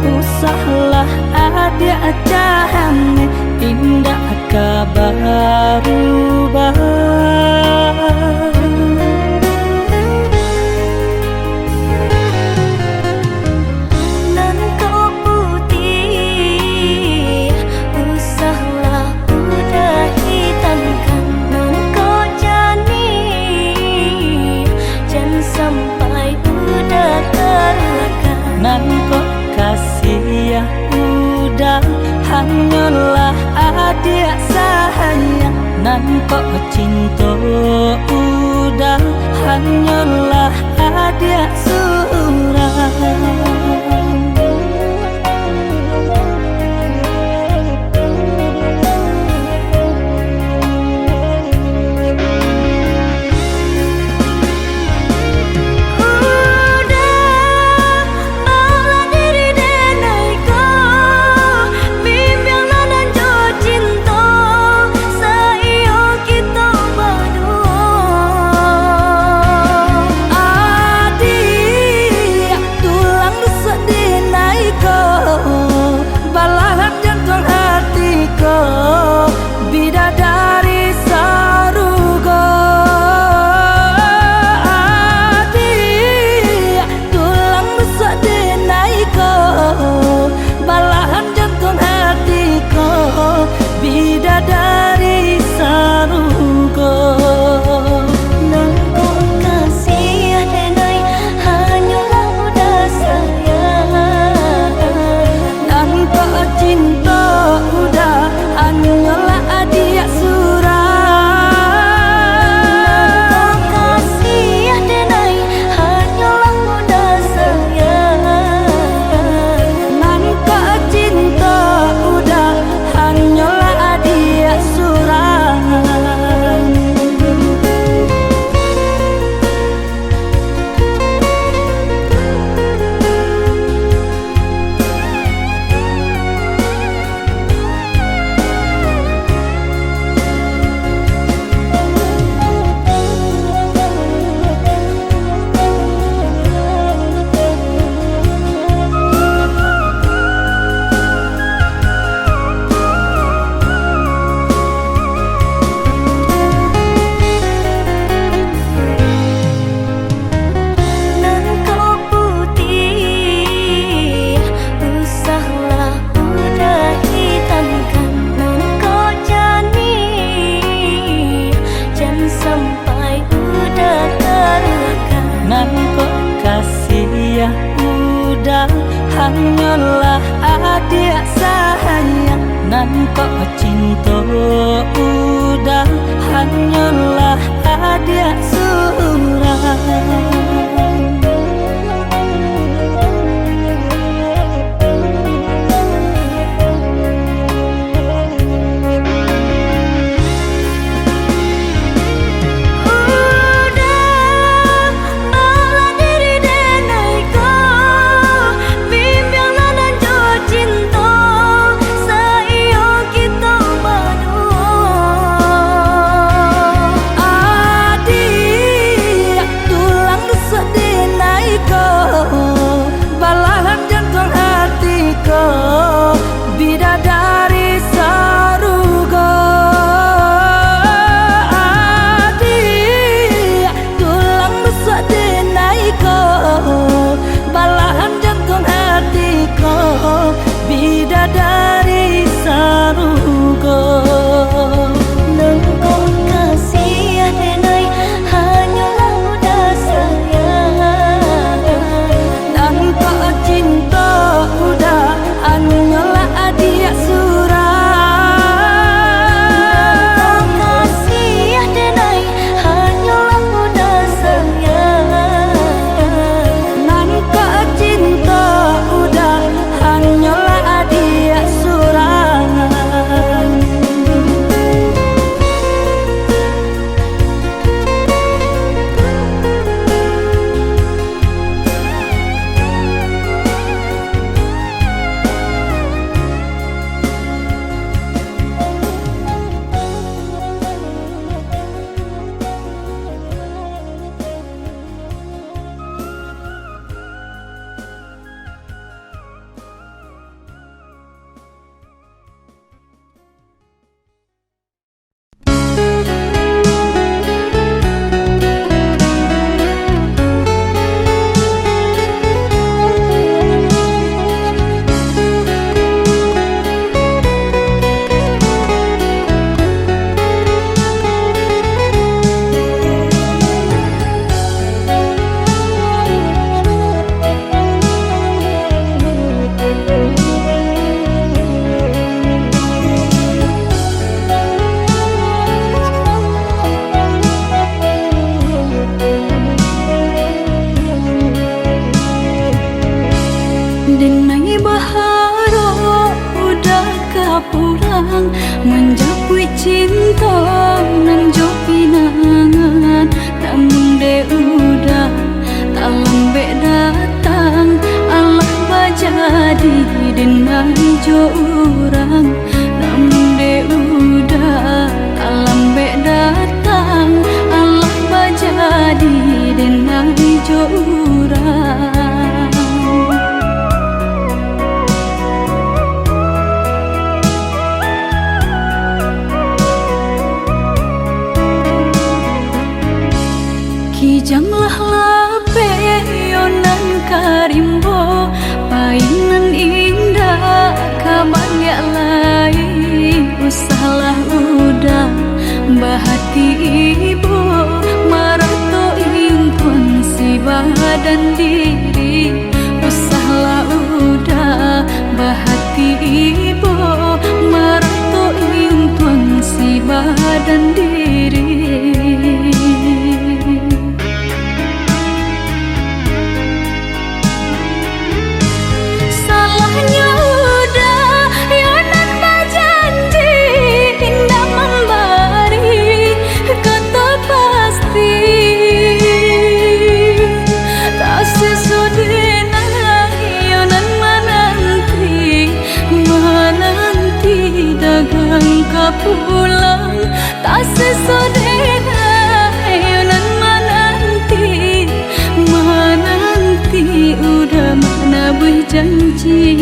Usahlah ada acarane indah kabar rubah. Nan kau putih, usahlah udah hitamkan. Nan kau jani, jangan sampai udah terluka. Nan kau kasih ya udah hanyalah adik sayang. Nan kok cinta udah hanyalah adik surang. Hanyalah adik sayang. Nan kok cinta udah hanyalah adik surang. jo urang namun de udah alambe datang Allah bajadi denang jo urang. Kijanglah lape yonan karimbo painan indah kabanya lain usahlah udah bahati ibu marato impun si badan diri usahlah udah bahati ibu marato impun si badan diri. Pulang tak sesodena yonan menanti udah mana berjanji.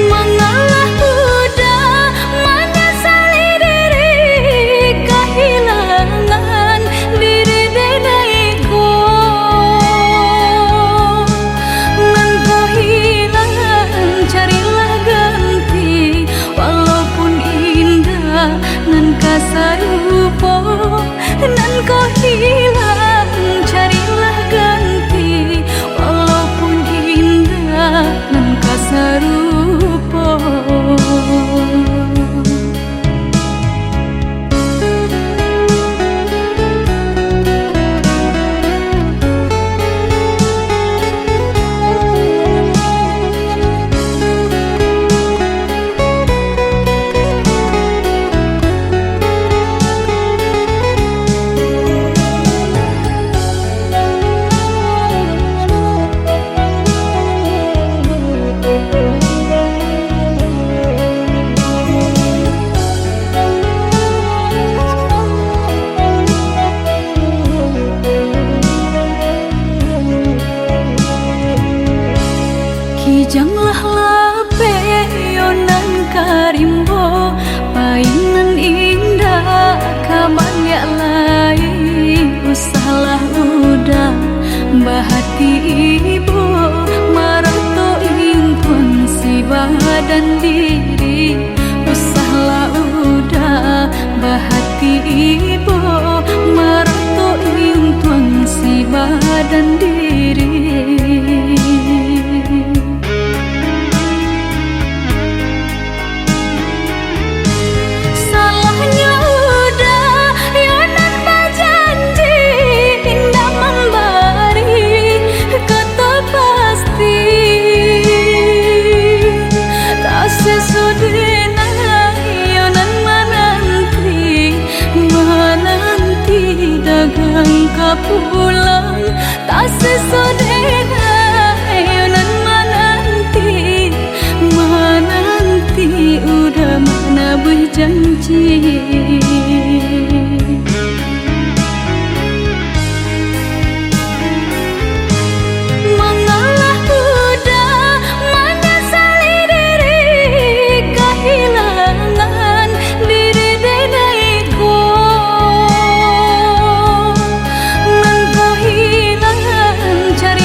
Mengalah udah menyesali diri kehilangan diri denaiku. Nan kasarupo nan kau hilang carilah ganti walaupun indah nan kasarupo. Kijanglah lape yonan karimbo painan indah kabanya lain usahlah udah bahati ibu marato impun si badan diri usahlah udah bahati ibu marato impun si badan diri. Pulang tak sesodena yonan menanti udah mana berjanji. Mengalah udah menyesali diri kehilangan diri denaiku. Cari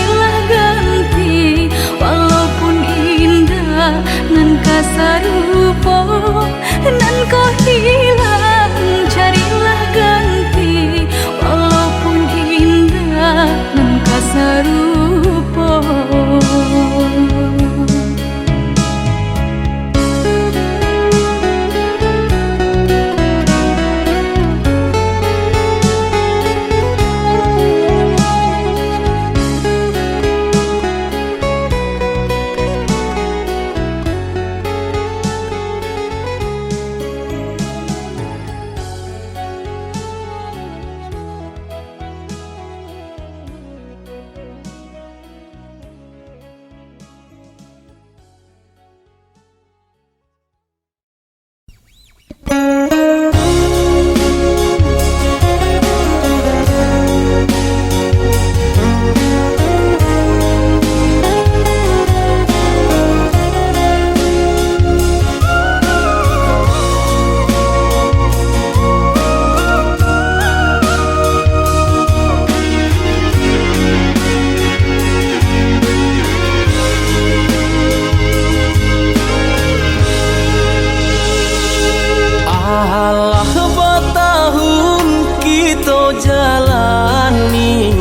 jalani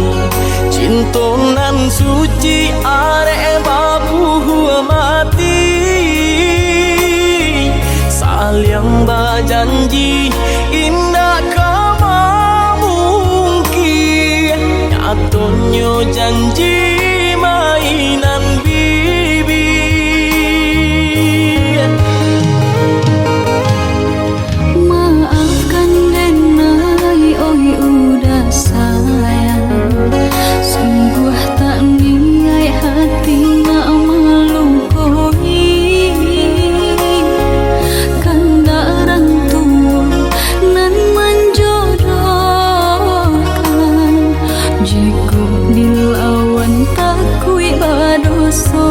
cinta nan suci arek babu mati saling berjanji indah kama mungkin nyatanya janji mainan bibi. Maafkan Denai, oi udah sayang. Sungguh tak niat hati nak melukai. Kanda orang tua nan menjodohkan. Jika dilawan takui badoso.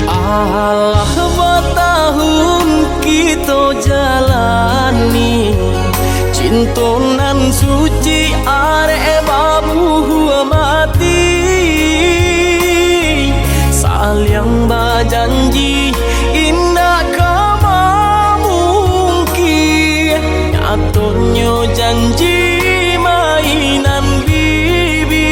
Alah bertahun kita jalani cinta nan suci arek babu mati saling berjanji indah kama mungkin nyatanya janji mainan bibi.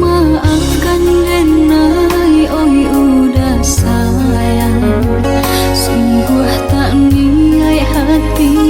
Maafkan Denai, oi udah sayang. Sungguh tak niat hati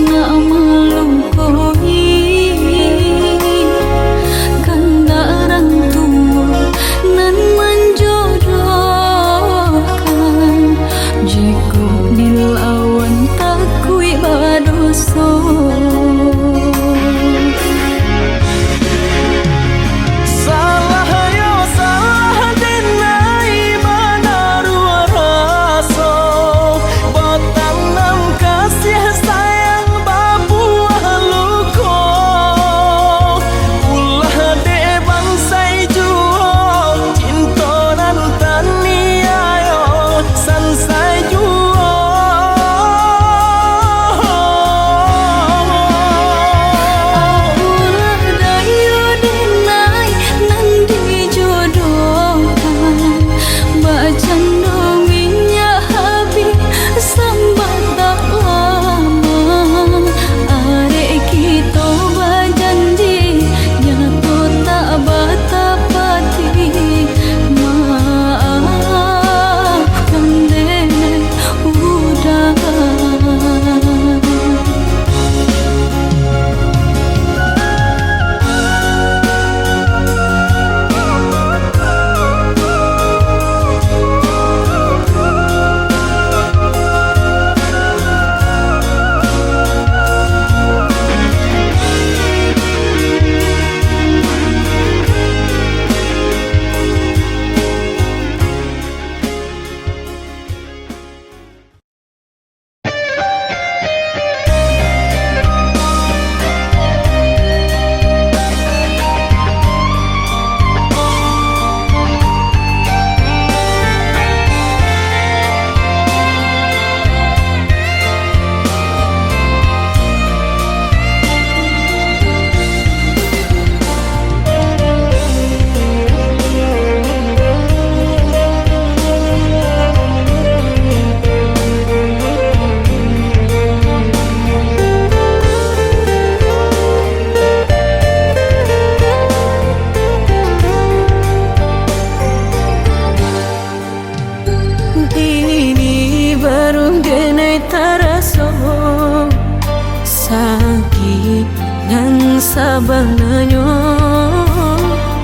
sabananyo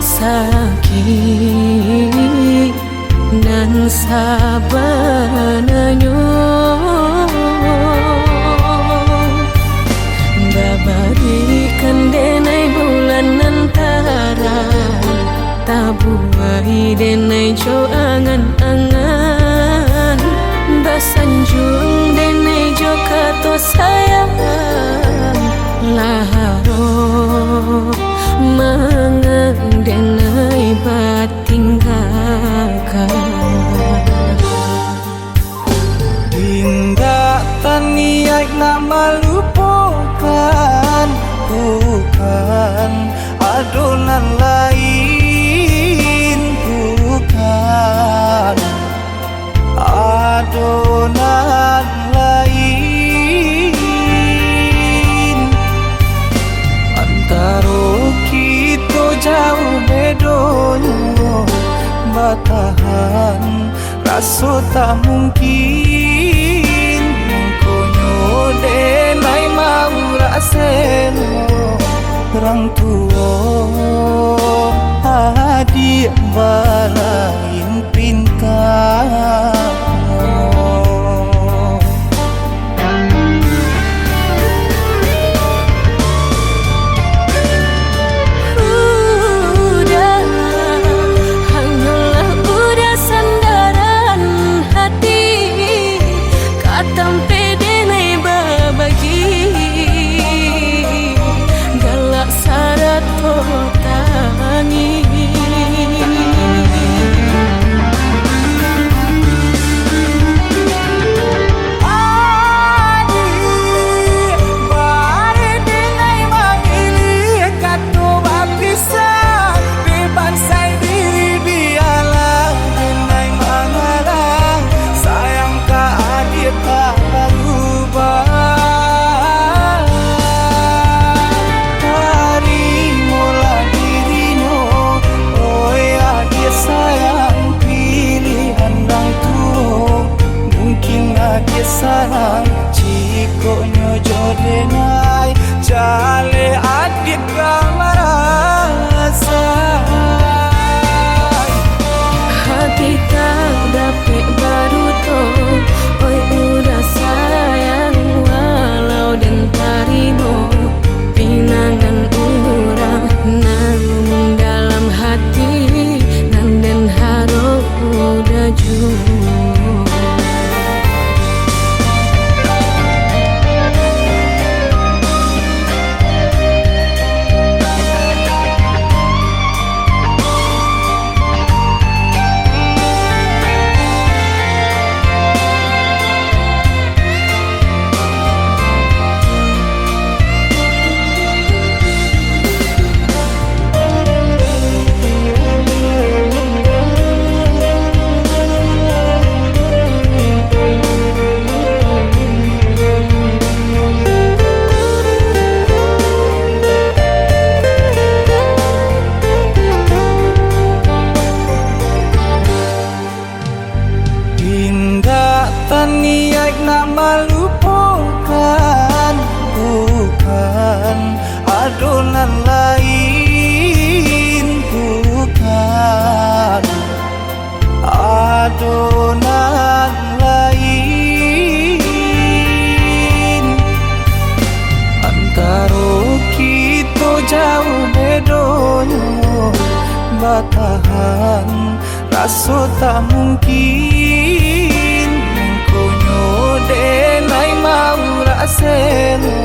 sakit dan sabananyo babarikan denai bulan antara tabuai denai jo angan-angan basanjung denai jo kato sayang laharo mangang denai batinggalkan Indah taniai nak melupakan bukan adonan lain bukan adonan lain antara kita jauh bedonyo batahan rasa tak mungkin konyo denai mau raseno orang tua adik balain pintar sarang cikonyo jodenai jale adik ramarasa hati tak dapat baru to oi udah sayang walau dan tarimo pinangan urang namun dalam hati nang dan harap udah jauh niat nak melupakan bukan adonan lain bukan adonan lain antara kita jauh bedonyo batahan rasa tak mungkin denai mau raseno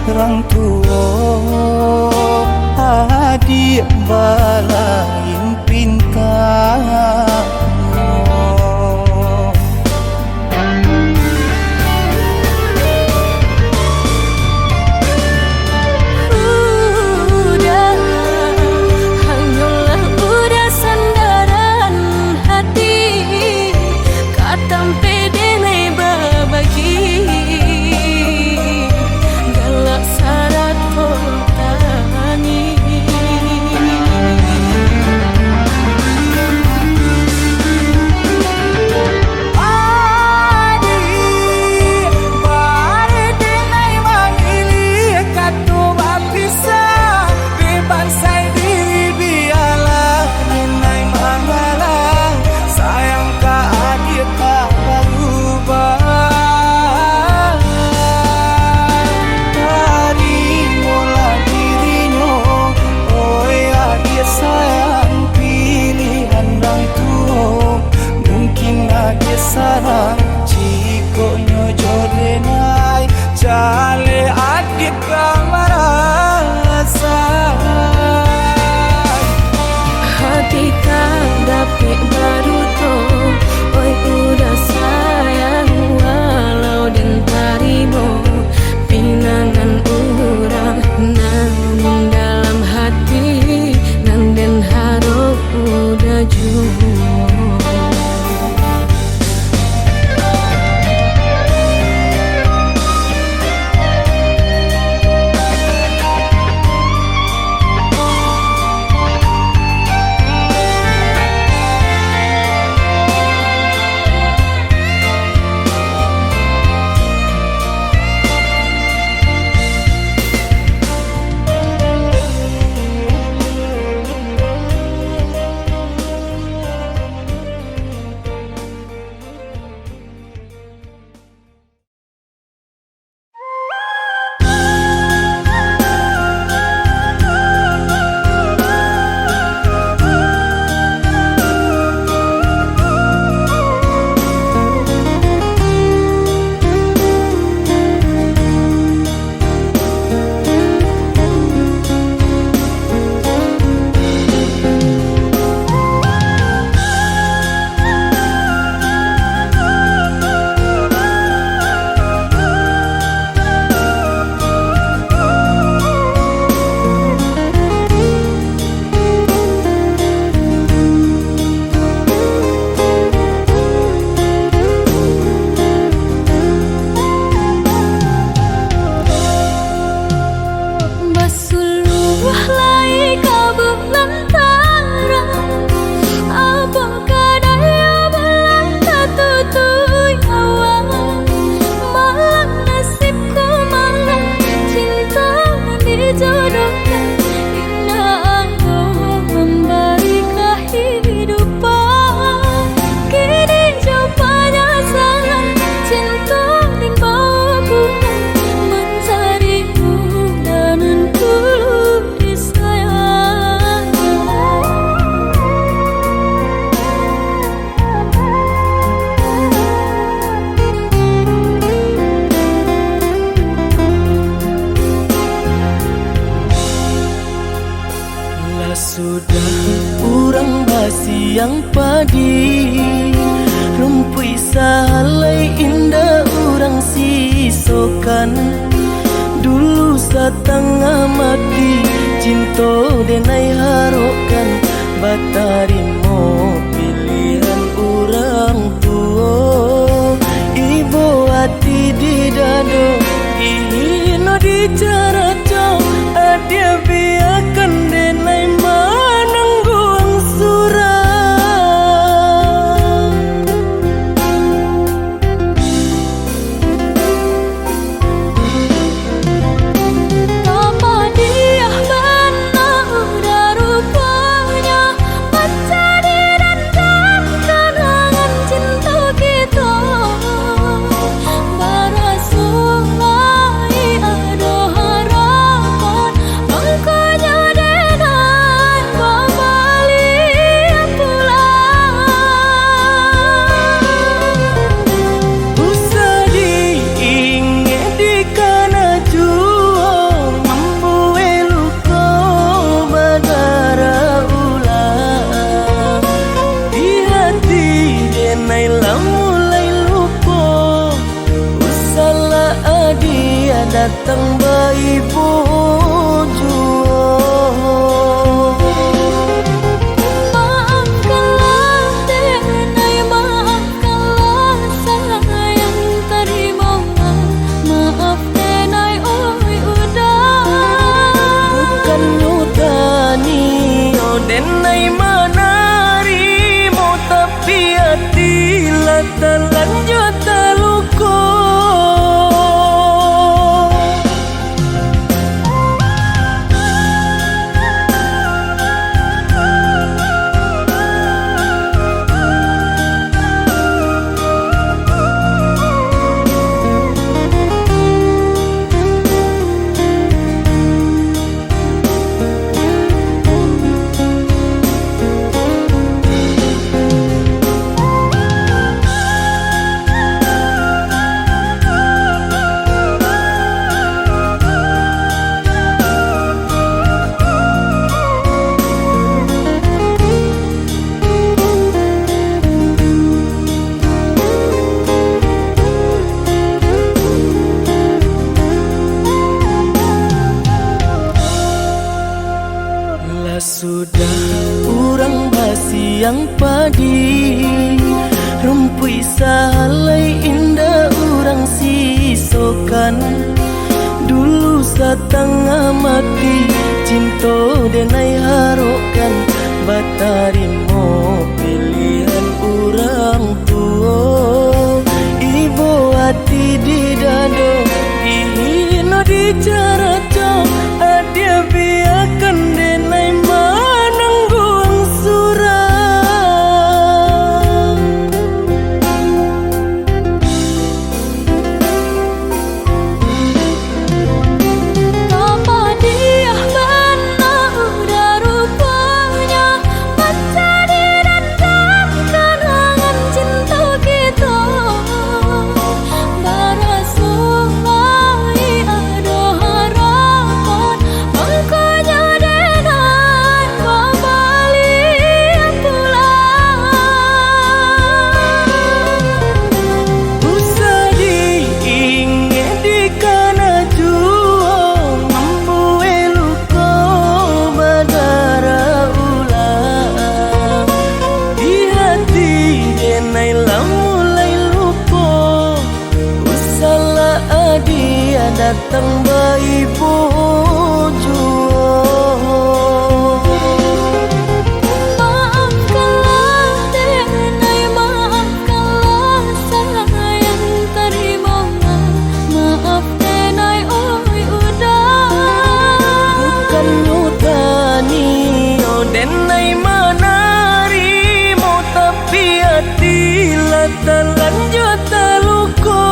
orang tua adik balain pintar jale adit kamarasa hati tak dapat baru toh. Oi udah sayang walau dan tarimo pinangan urang nan dalam hati nan den harap udah jauh. yang padi rumpui salai indah urang sisokan dulu satengah mati cinta denai harokan batarimo pilihan urang tua ibu hati di dado ino di caraco adia biarkan denai manangguang surah datang bayi bojo maafkanlah denai maafkanlah sayang terima maaf denai oi udah bukan nyutani oh denai manari mau tapi hati lah terlanjut terluka siang padi rumpui salai indah urang sisokan dulu satengah mati cinta denai harokan batarimo pilihan urang tua ibu hati di dado dihino di caraco adia biarkan denai mananggung surah Apa dia benar udah rupanya mencari dendam kenangan cinta kita Barasulai ada harapan Mangkanya denai membalik pulang Usah diingin di kana juang Membue luka badara ulang Di hati denai lah mulai lupa Usahlah adia datang bayi bujung Maafkanlah denai maafkanlah sayang terimalah Maaf denai oi udah Bukan nyutani oh denai manarimo Tapi hati lah terlanjut terluka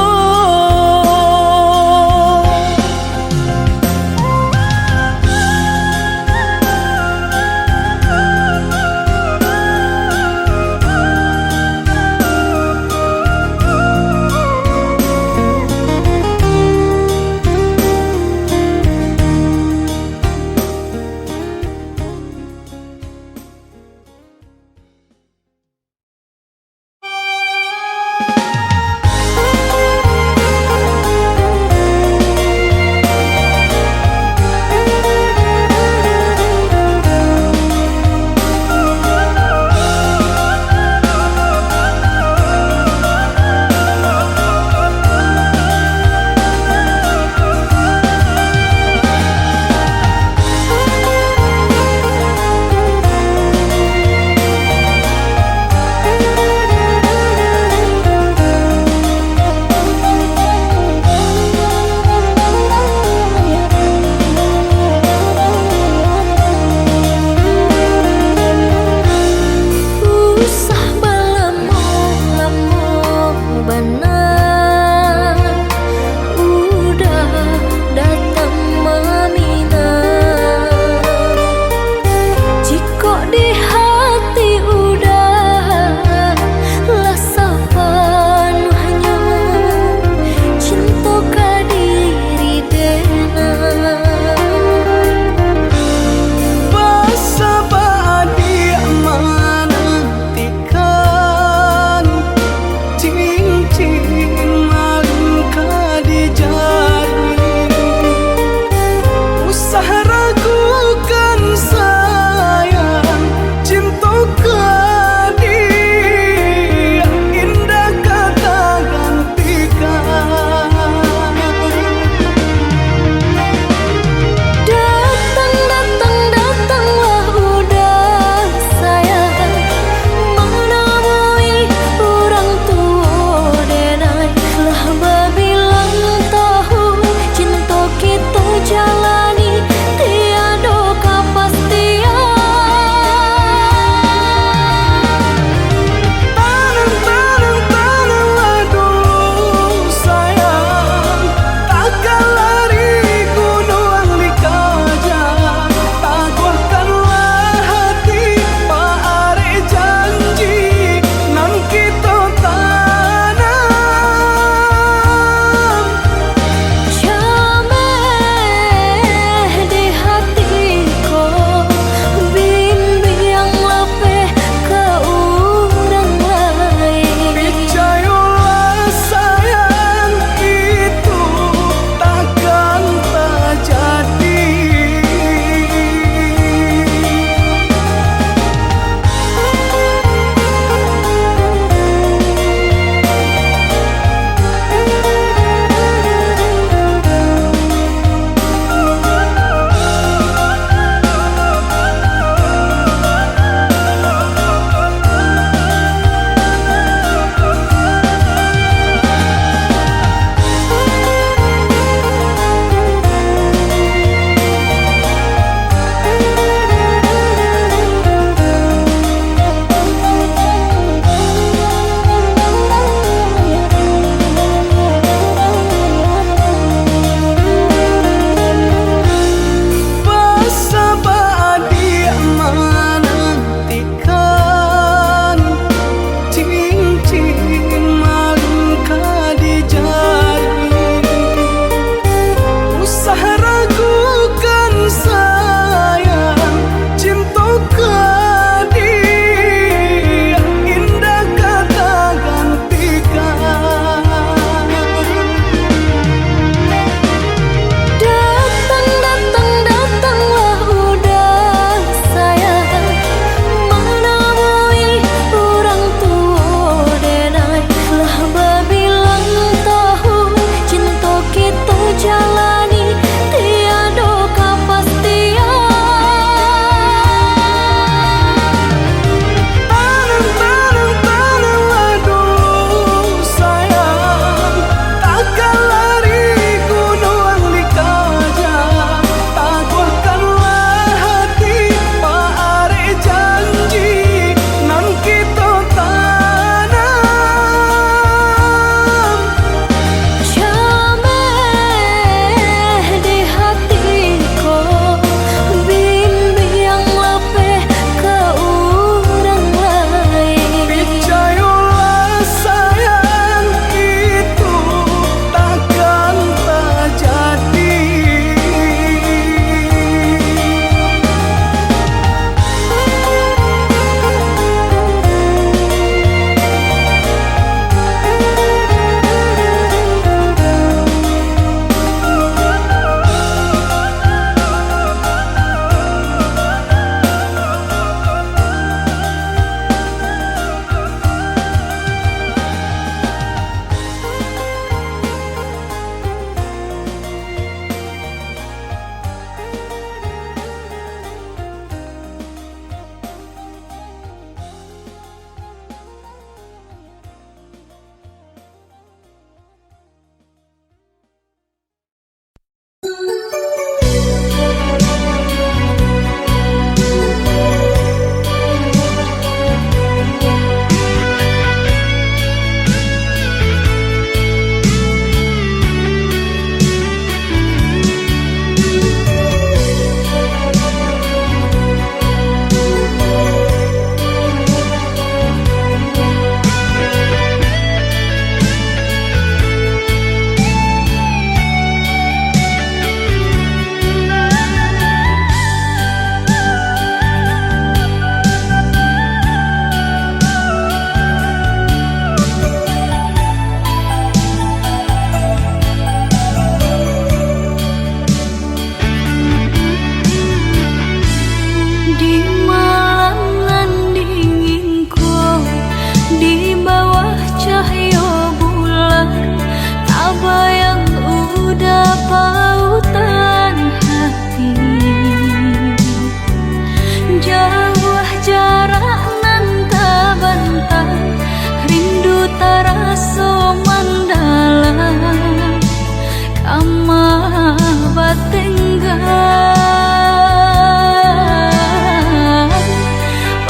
mama batenggan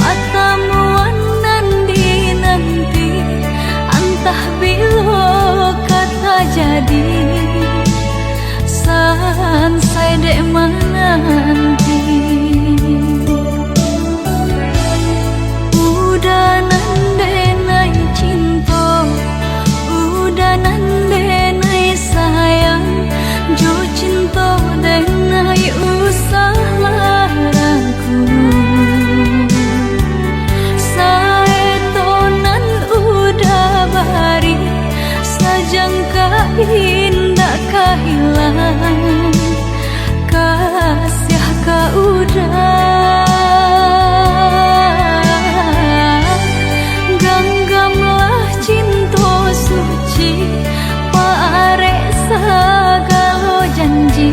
pertemuan nanti antah bilo kata jadi sansai dek menanti udah nandenai cinta udah nandenai sayang jo cinta denai usah larangku saetonan udah bari sajangka indah kehilangan kasih ka udah ganggamlah cinta suci pare sagalo janji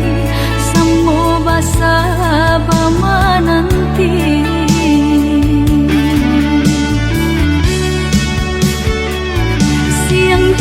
semua basa bama nanti siang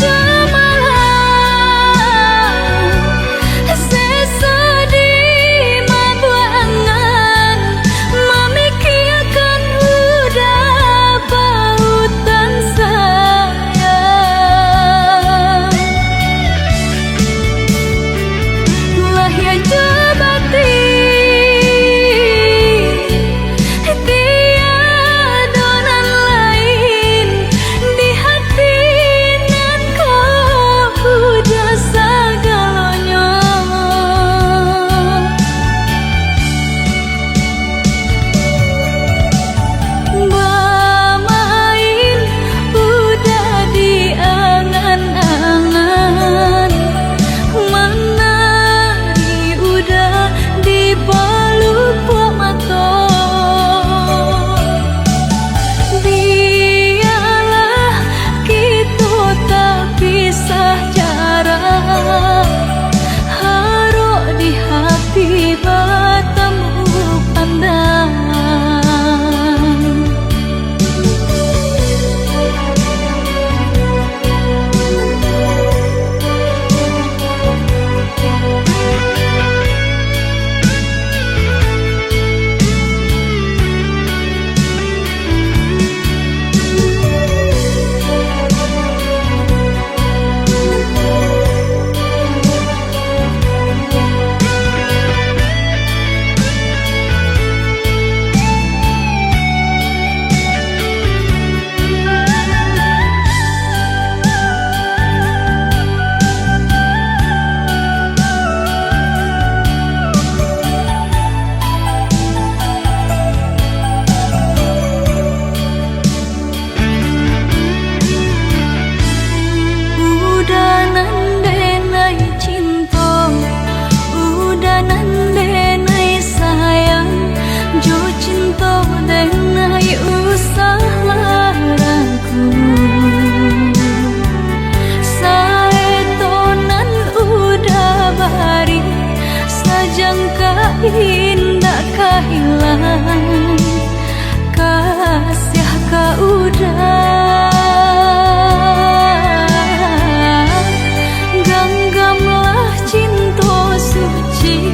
indah kehilangan kasih ka udah ganggamlah cinta suci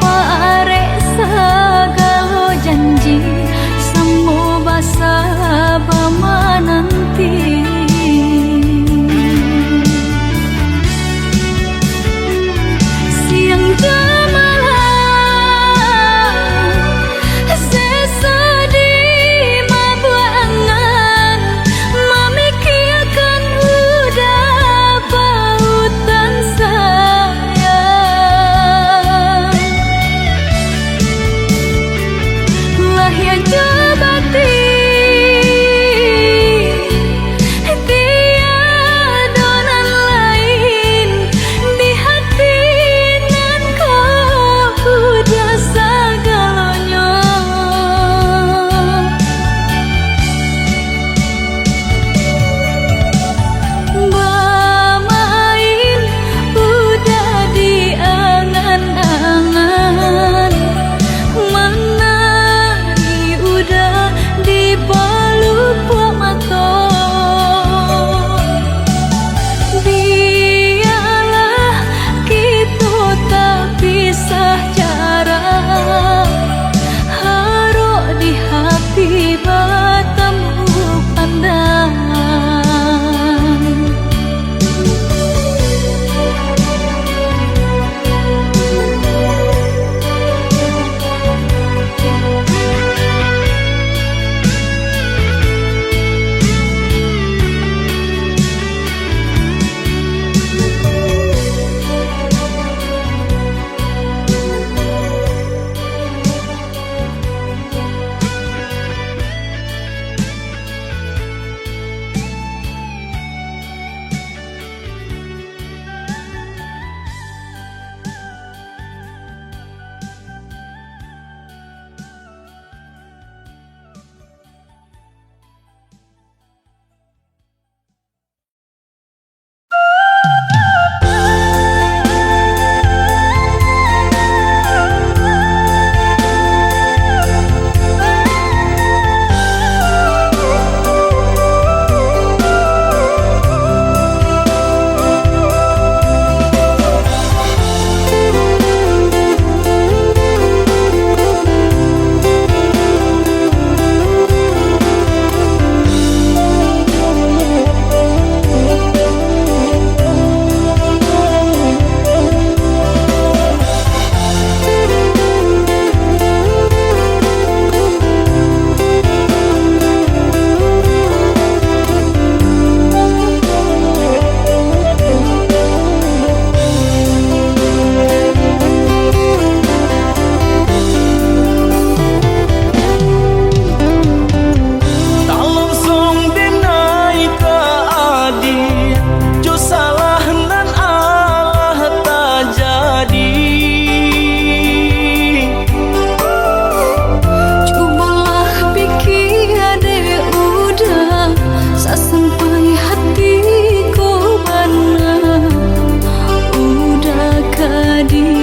pare sagalo janji semua basa bama nanti siang jam say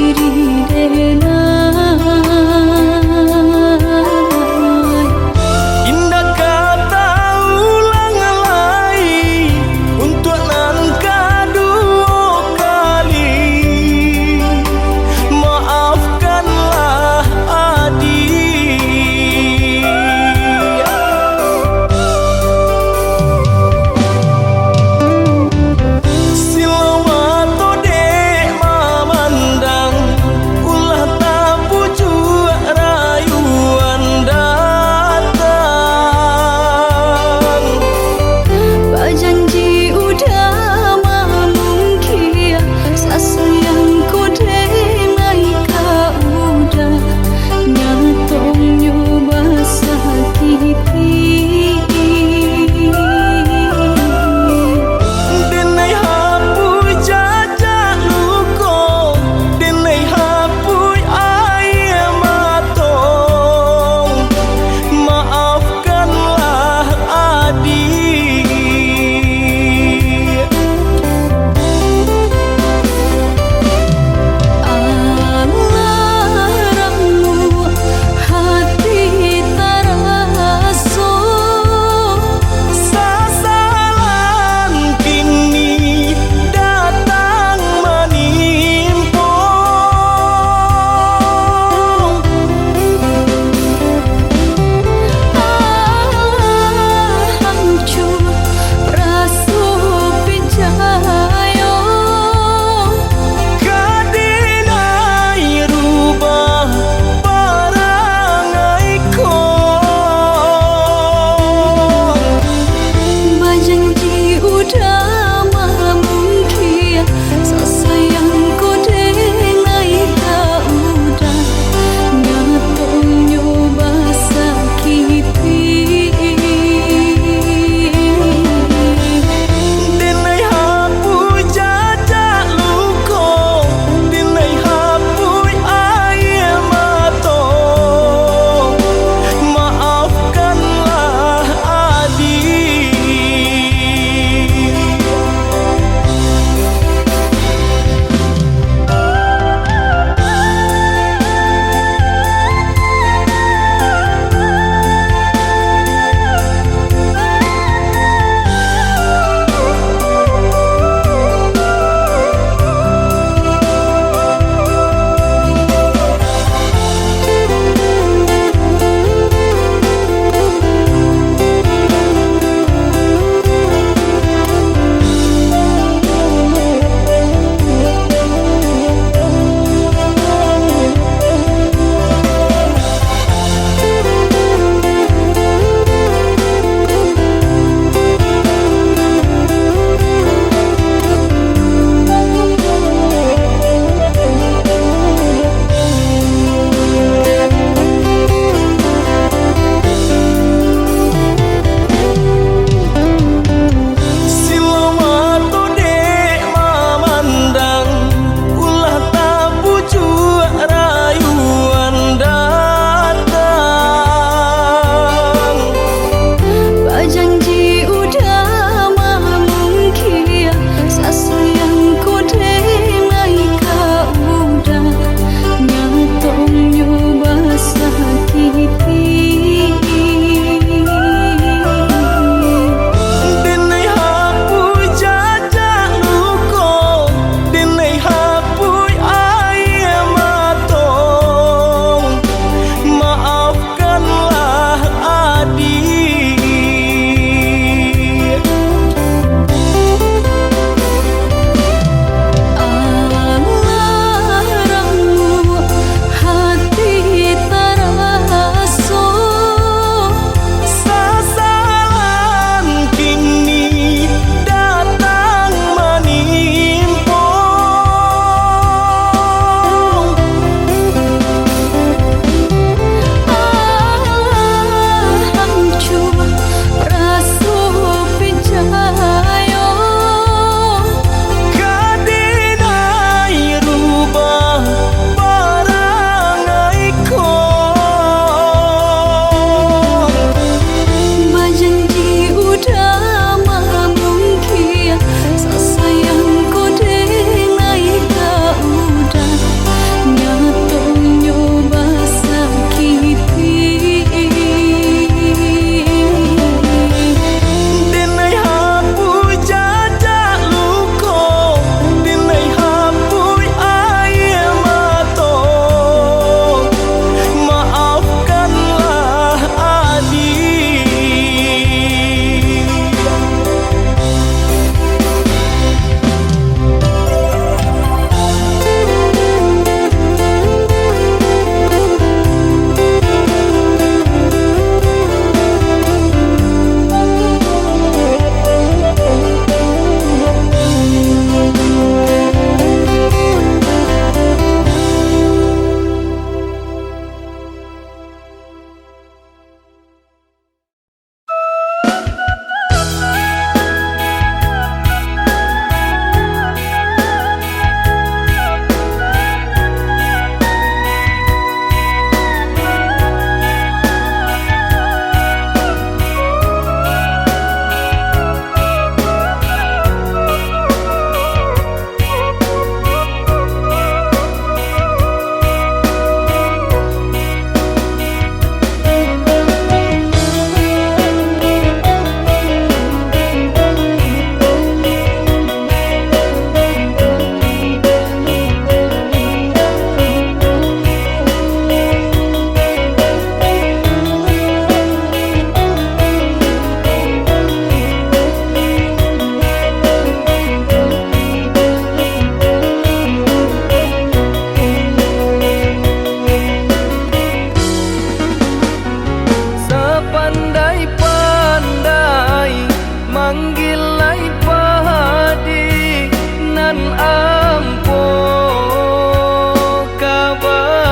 diri denai. Indah kata ulang lagi untuk nan kedua kali. Maafkanlah adik. Silawato dek memandang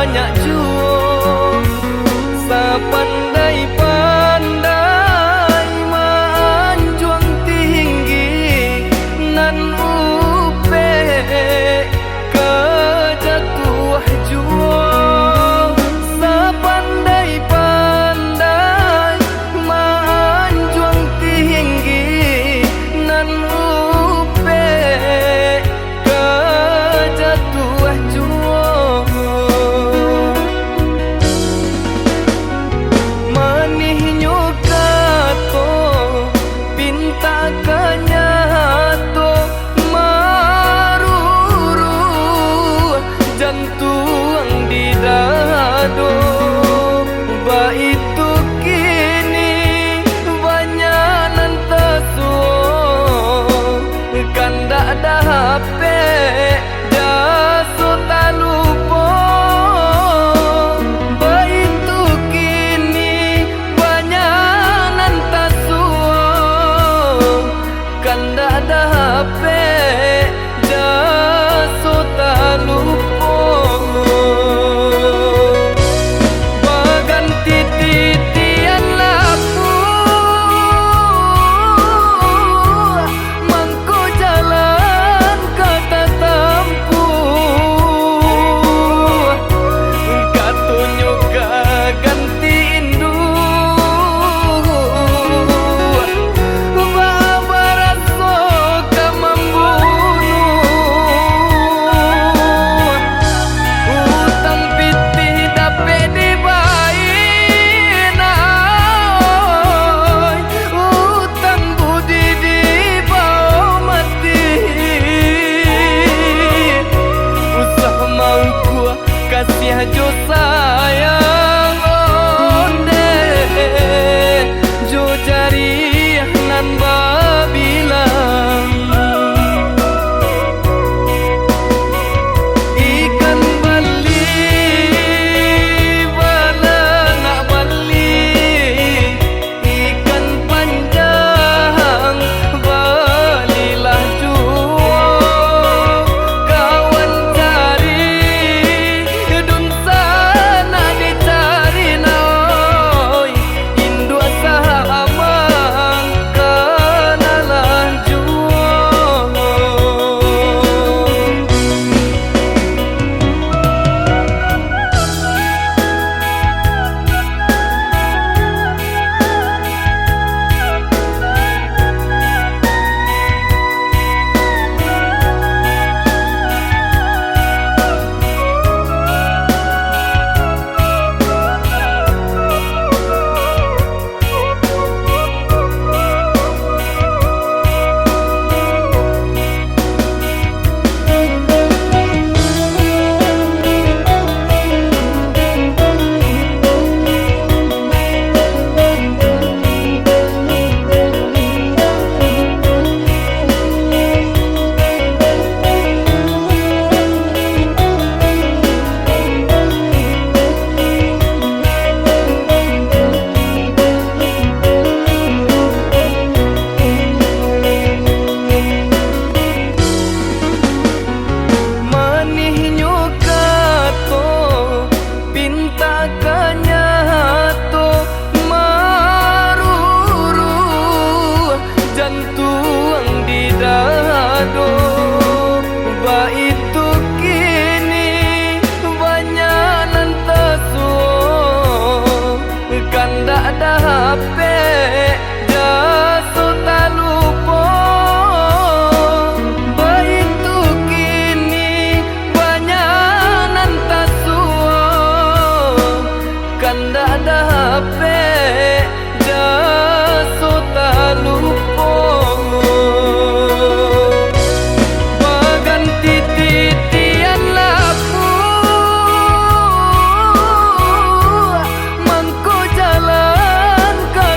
banyak jua sepandai-pandai manjuang tinggi nan upe kejatuh jua sepandai-pandai manjuang tinggi nan upe kejatuh jua manihnya kato pinta kanyato maruru jantung di dado baitu kini banyak nantasu kanda ada HP jaso talupo baitu kini banyak nantasu kanda ada HP jaso talupo baganti titian laku mangko jalan kata tampu katunyo ganti indu babaraso ka membunuh utang pitih dape dibainai utang budi dibawa mati usah mau gua kasih jo sayang onde jo jari nan babilang ikan bali balangak bali ikan panjang balilah jua kawan cari dun sana dicari naoi indua sahamang kanalah jua manihnya kato pinta kanyato maruru jantung di dado baitu kini banyak nantasu kanda ada HP jaso talupo baitu kini banyak nantasu kanda ada HP jaso talupo baganti titian laku mangko jalan ka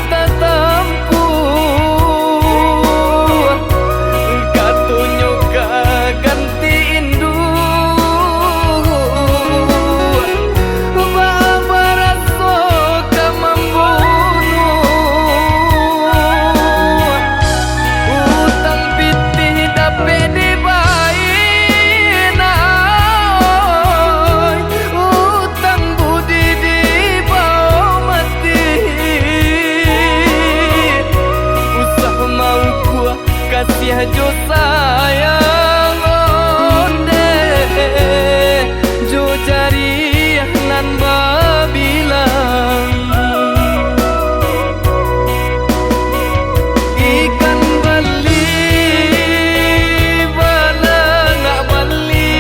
ikan babilang, ikan beli balangak bali,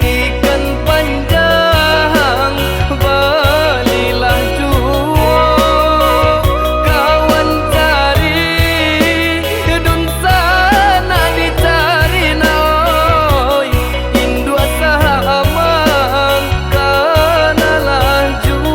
ikan panjang balilah jua, kawan cari dun sana dicari naoi, indua sahamang kanalah jua.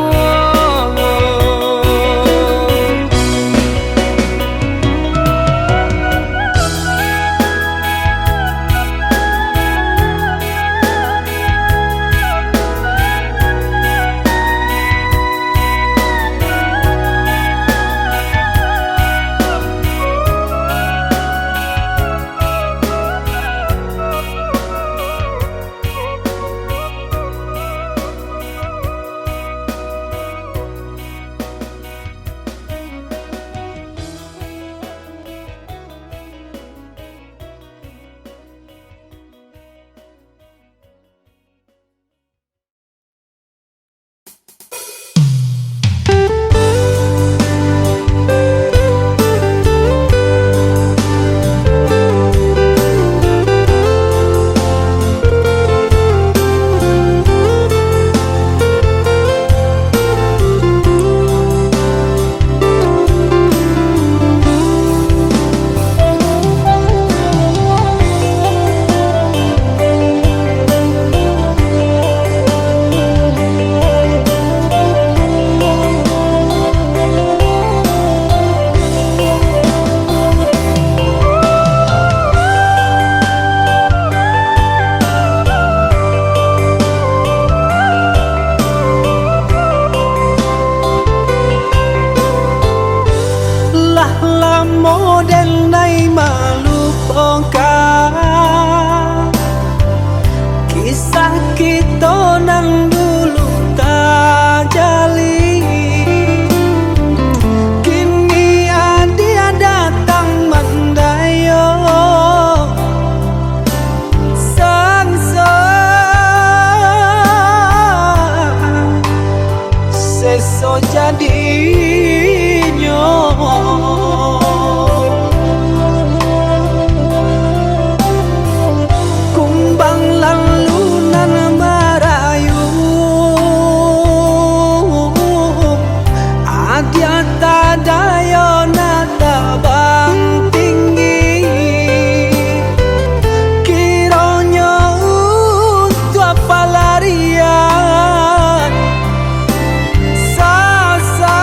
Lah model nai malupakan kisah kita nang dulu tak jali, kini dia datang mendayo sangsa seso jadinya. Kumbang lalu nan merayu, adia tadayo nata bang tinggi, kiranya untuk apa larian sasa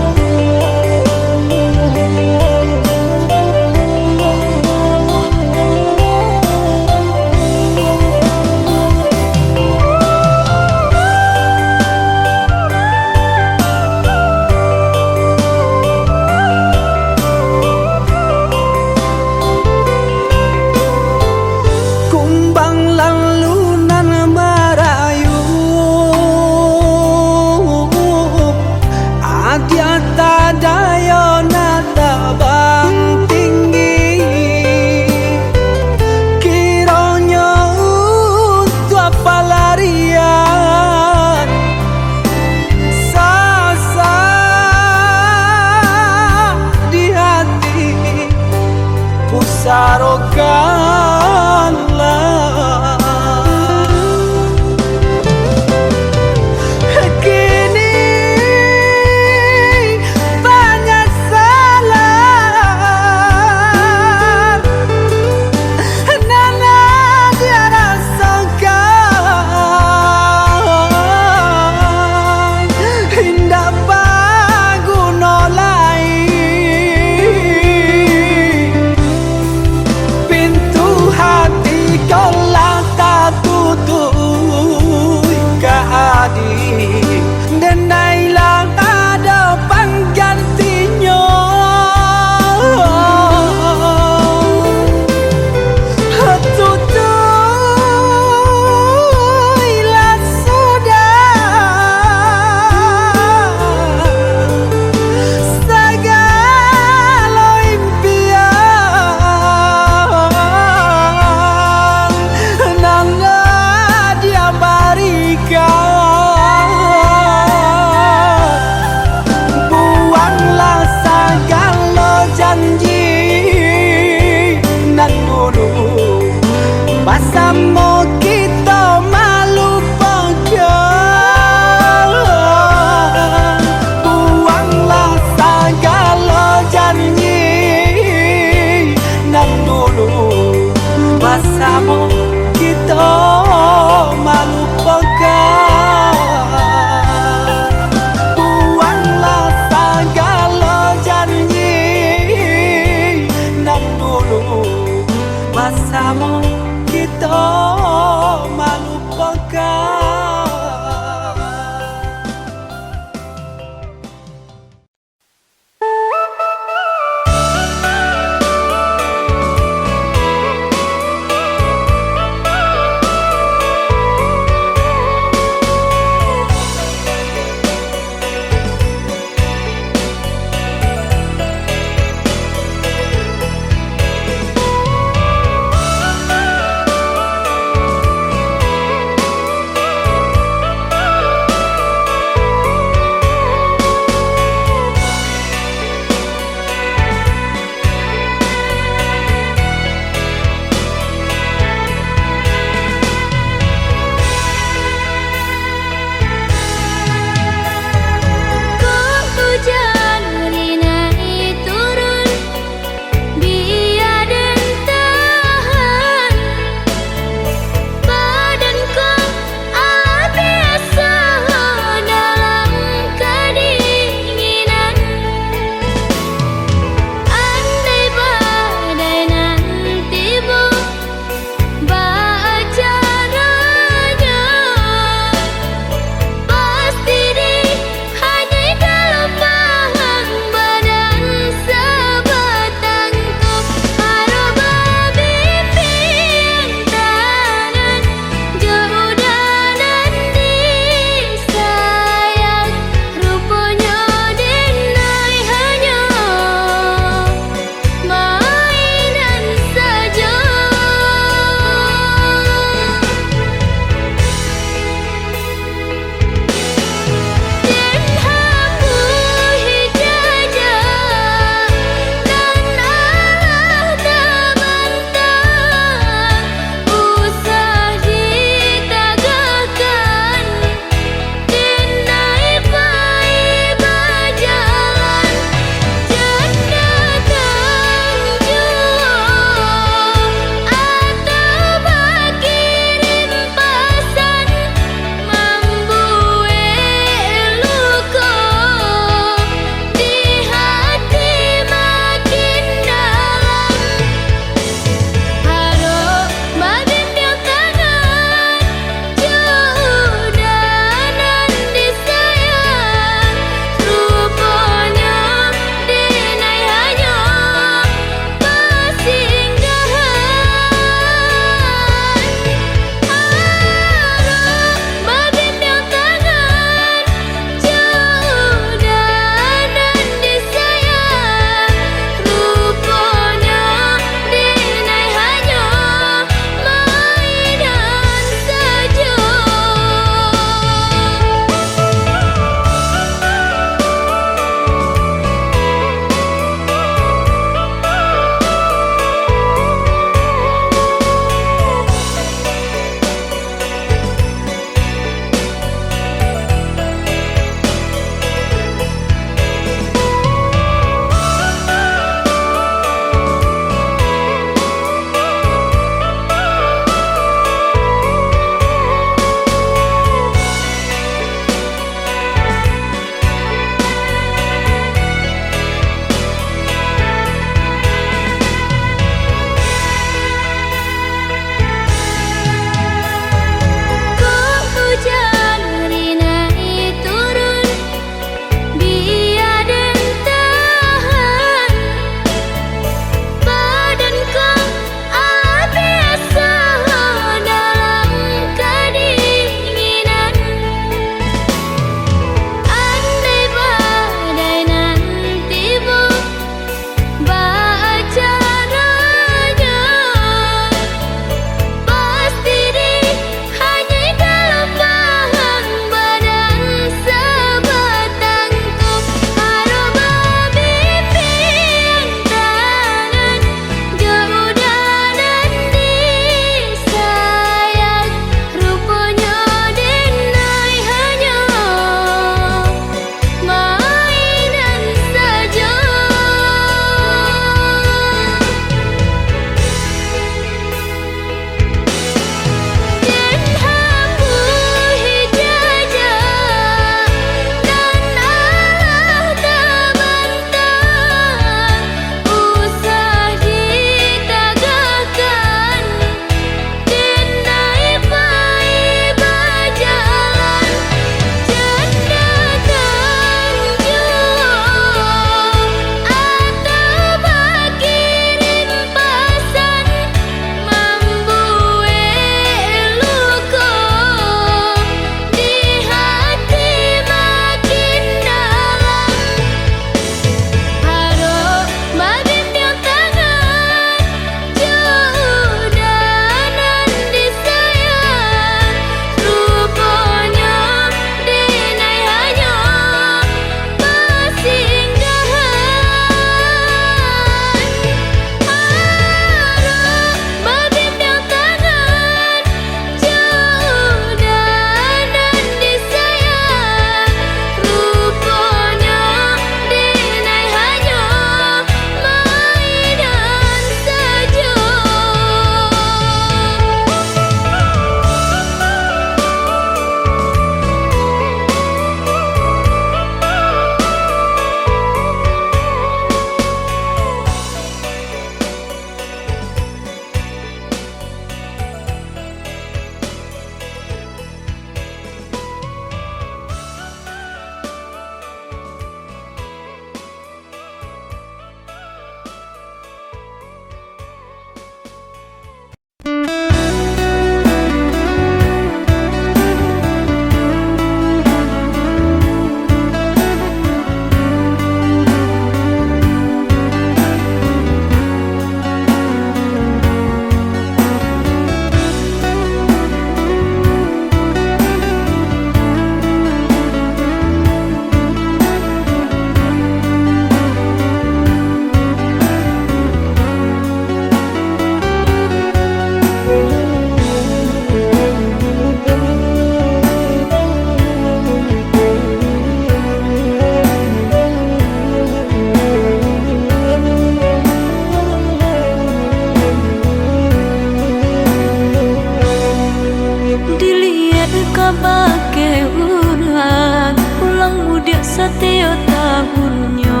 tahunnya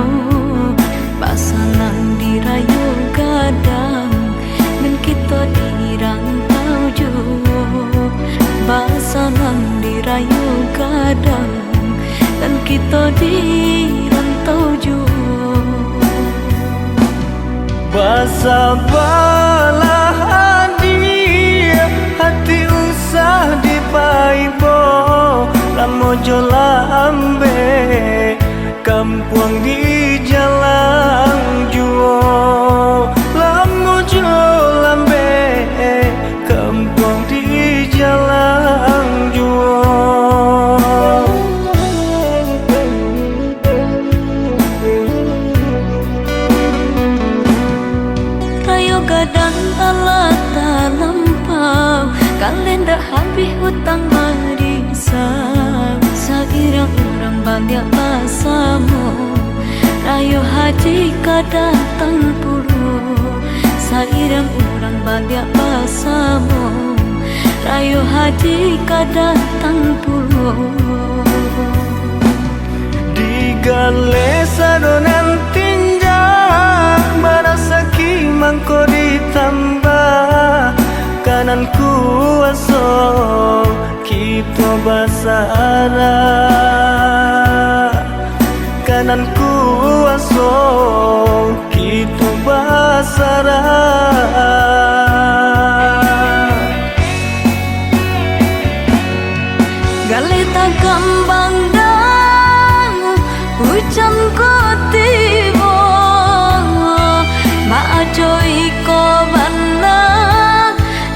pasangan dirayu gadang dan kita dirantau jua. Pasangan dirayu gadang dan kita dirantau jua. Basa balah hadir hati usah dipaibo lamo jola ambe kampung di jalan juo lamo jola ambe kampung di jalan juo. Rayo gadang ala tak lampau kalian dah habis hutang marisang sairang orang banyak basamu. Rayo haji kadatang puluh sairang orang banyak basamu. Rayo haji kadatang puluh Digale sadonan tinjang barasaki mangko ditambah kanan kuaso kita basara kanan kuaso kita basara. galeta kambang dang hujan ko tiba maajoy ko bana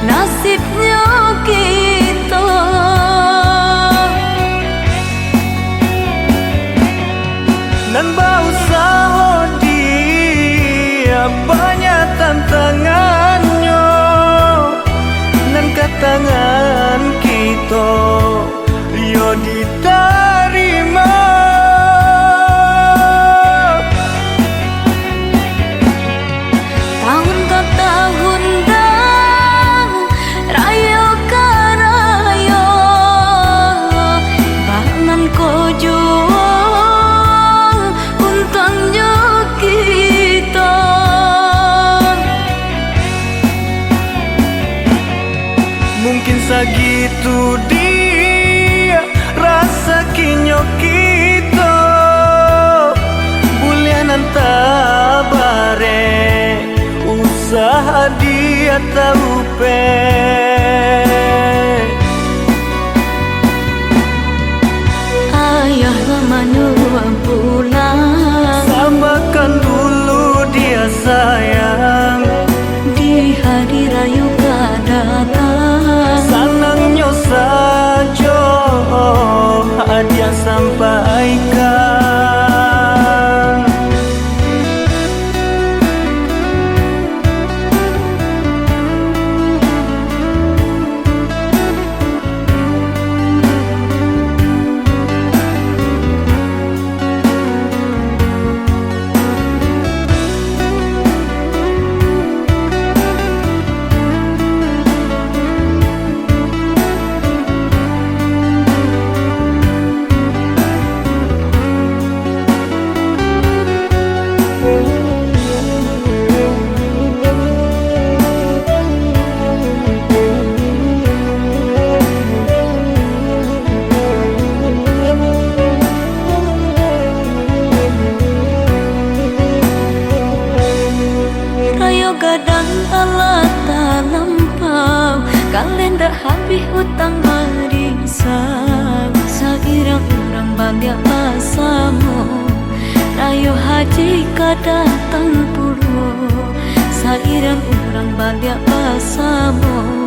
nasibnya kita. Nan bau saho dia banyak tantangannya nan katangan kita yo diterima. Tahun ke tahun dah rayo ke rayo bangan ko jual untungnya kita. Mungkin segitu dia rasa kinyo kita bulianan tabare usaha dia tahu pe. Ayah menua pulang Samakan dulu dia sayang di hari rayu kadang sanangnya saja hadiah sampaikan. gadang ala tak lampau kalian dah habis hutang marisang sairang orang banyak basamu rayo haji kadatang puluh sairang orang banyak basamu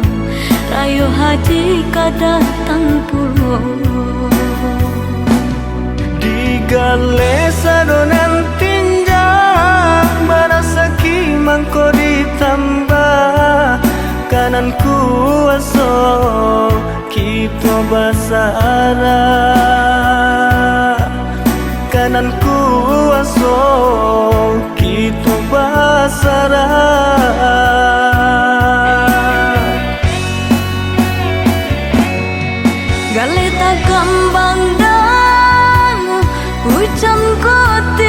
rayo haji kadatang puluh digale sadonan tinjang barasaki mangko ditambah kanan kuaso kita basara kanan kuaso kita basara galeta kambang dan hujan kote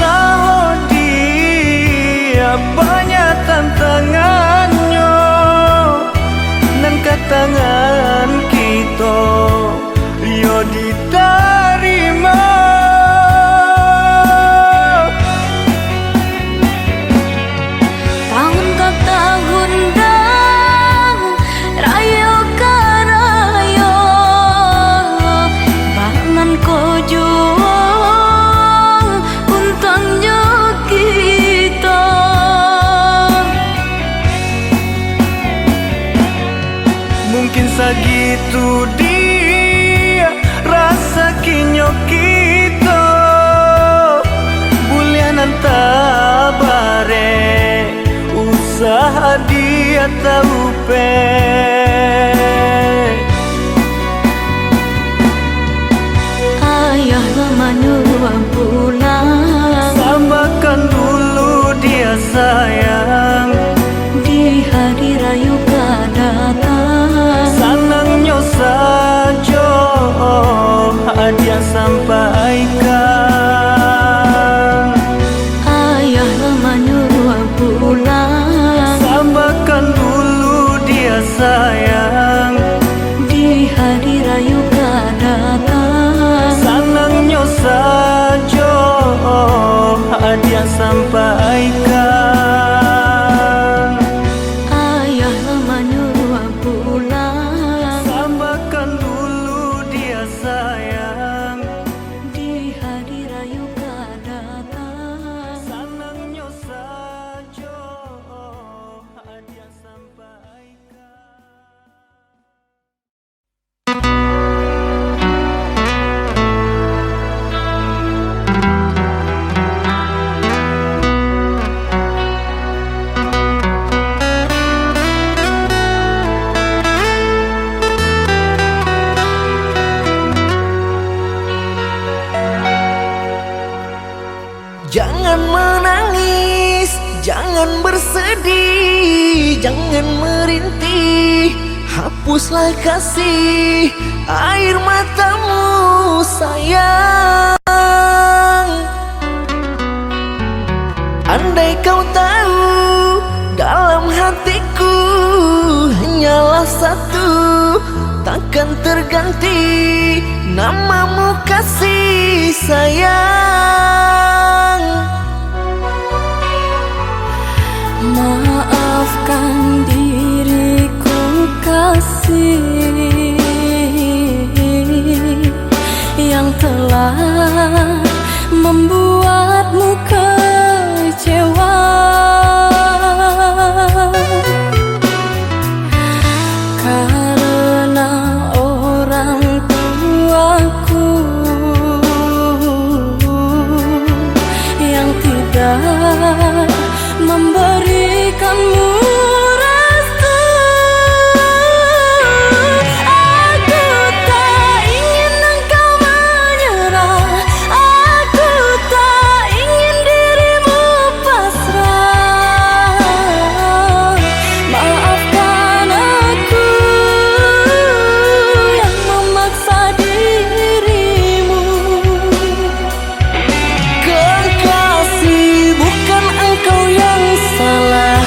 Walau dia banyak tantangannya, nan katangan kita yo diterima. Tahun ke tahun dah rayo ke rayo, bangan ko juang untangnya kita. Mungkin segitu dia rasa kinyo kita, bulianan tabare usaha dia tahu pe. Ayah lama nyuruh pulang, Sabarkan dulu dia sayang, di hari rayu datang. senangnya saja dia sampaikan. Ayah lama nyuruh pulang, Sabarkan dulu dia sayang, di hari rayu datang. senangnya saja dia sampaikan. Ayah lama nyuruh pulang, Sabarkan dulu dia sayang, di hari rayu datang. senangnya saja dia sampaikan. Jangan menangis, jangan bersedih, jangan merintih, hapuslah kasih air matamu sayang. Andai kau tahu dalam hatiku hanyalah satu, takkan terganti namamu kasih sayang. Maafkan diriku kasih yang telah membuatmu kecewa. Karena orang tuaku yang tidak memberikanmu restu. Aku tak ingin engkau menyerah, aku tak ingin dirimu pasrah. Maafkan aku yang memaksa dirimu. Kekasih, bukan engkau yang salah.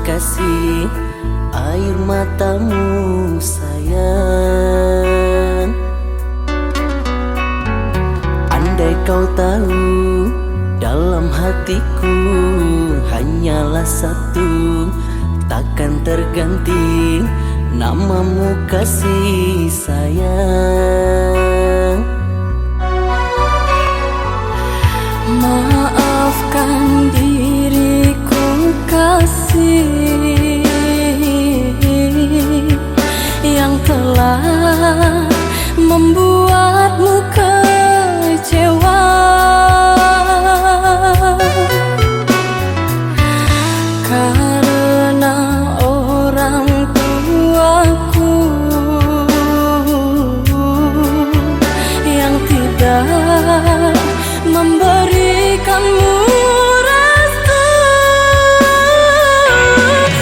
kasih air matamu sayang. Andai kau tahu dalam hatiku hanyalah satu, takkan terganti namamu kasih sayang. Maafkan diriku kasih yang telah membuatmu kecewa. Karena orang tuaku yang tidak memberikanmu restu.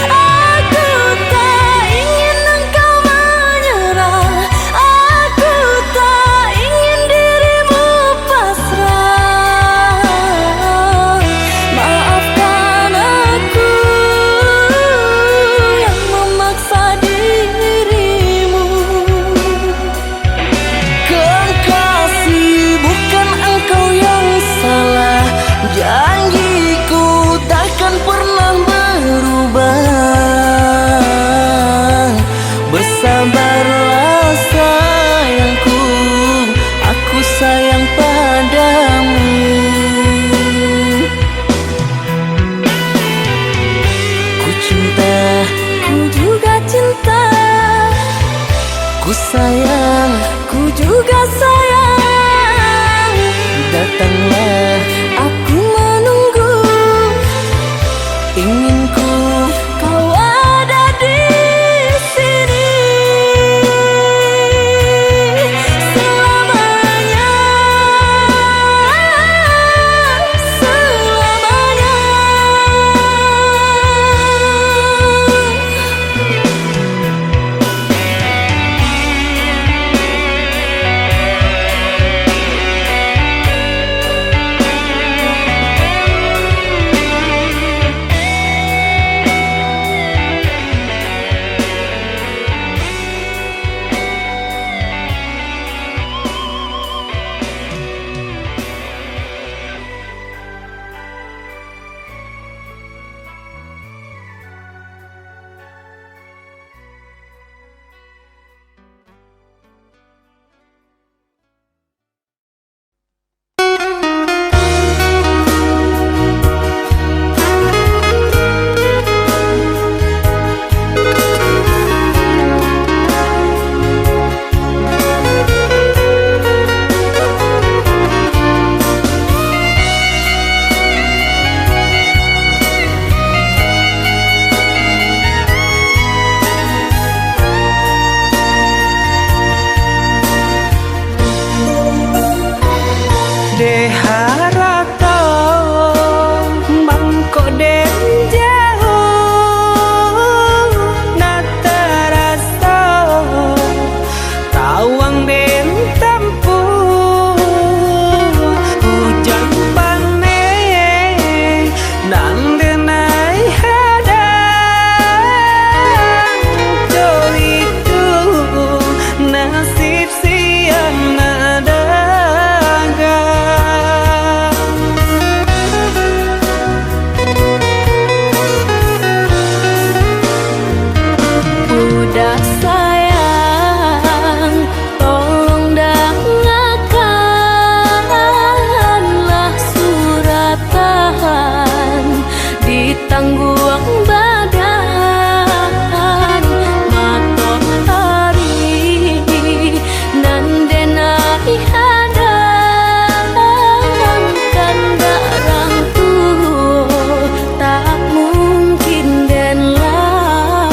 Aku tak ingin engkau menyerah, aku tak ingin dirimu pasrah. Maafkan aku yang memaksa dirimu. Kekasih, bukan engkau yang salah. Janjiku takkan pernah berubah. Bersabarlah sayangku, aku sayang padamu. Ku cinta, Ku juga cinta, ku sayang. ku juga sayang. Datanglah, Aku menunggu, inginku kau ada di sini selamanya, selamanya. de harato mangko den jauh na terasa tawang den tempuh hujan pane nan denai hadang jo itu nasib siang nada Udah sayang, tolong dengarkanlah suratan di tangguang badan matahari nan denai hadang kandarang tuh tak mungkin den lawan.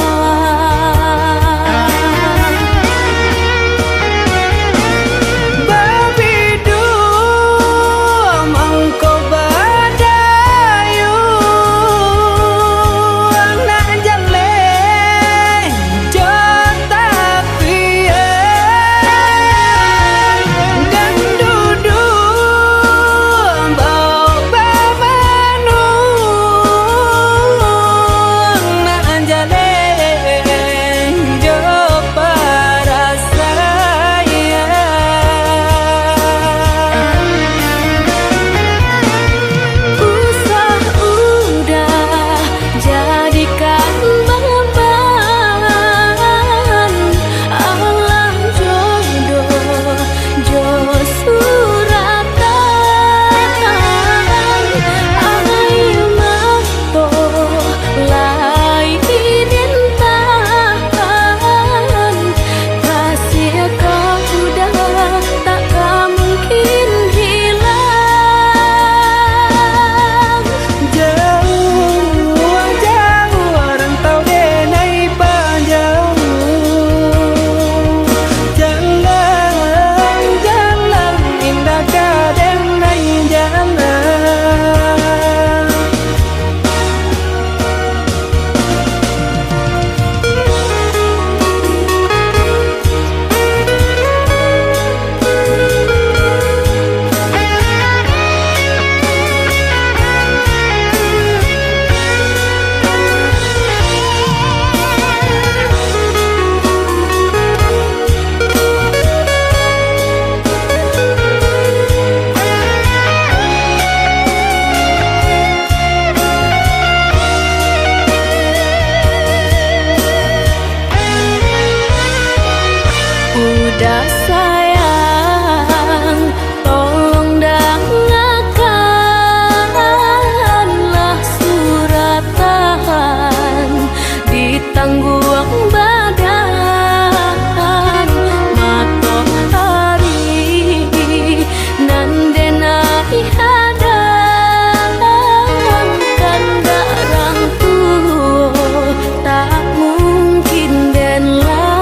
Dah sayang, tolong dengarkanlah suratan di tangguang badan matahari nan denai hadang kandarang tuo tak mungkin den lawan.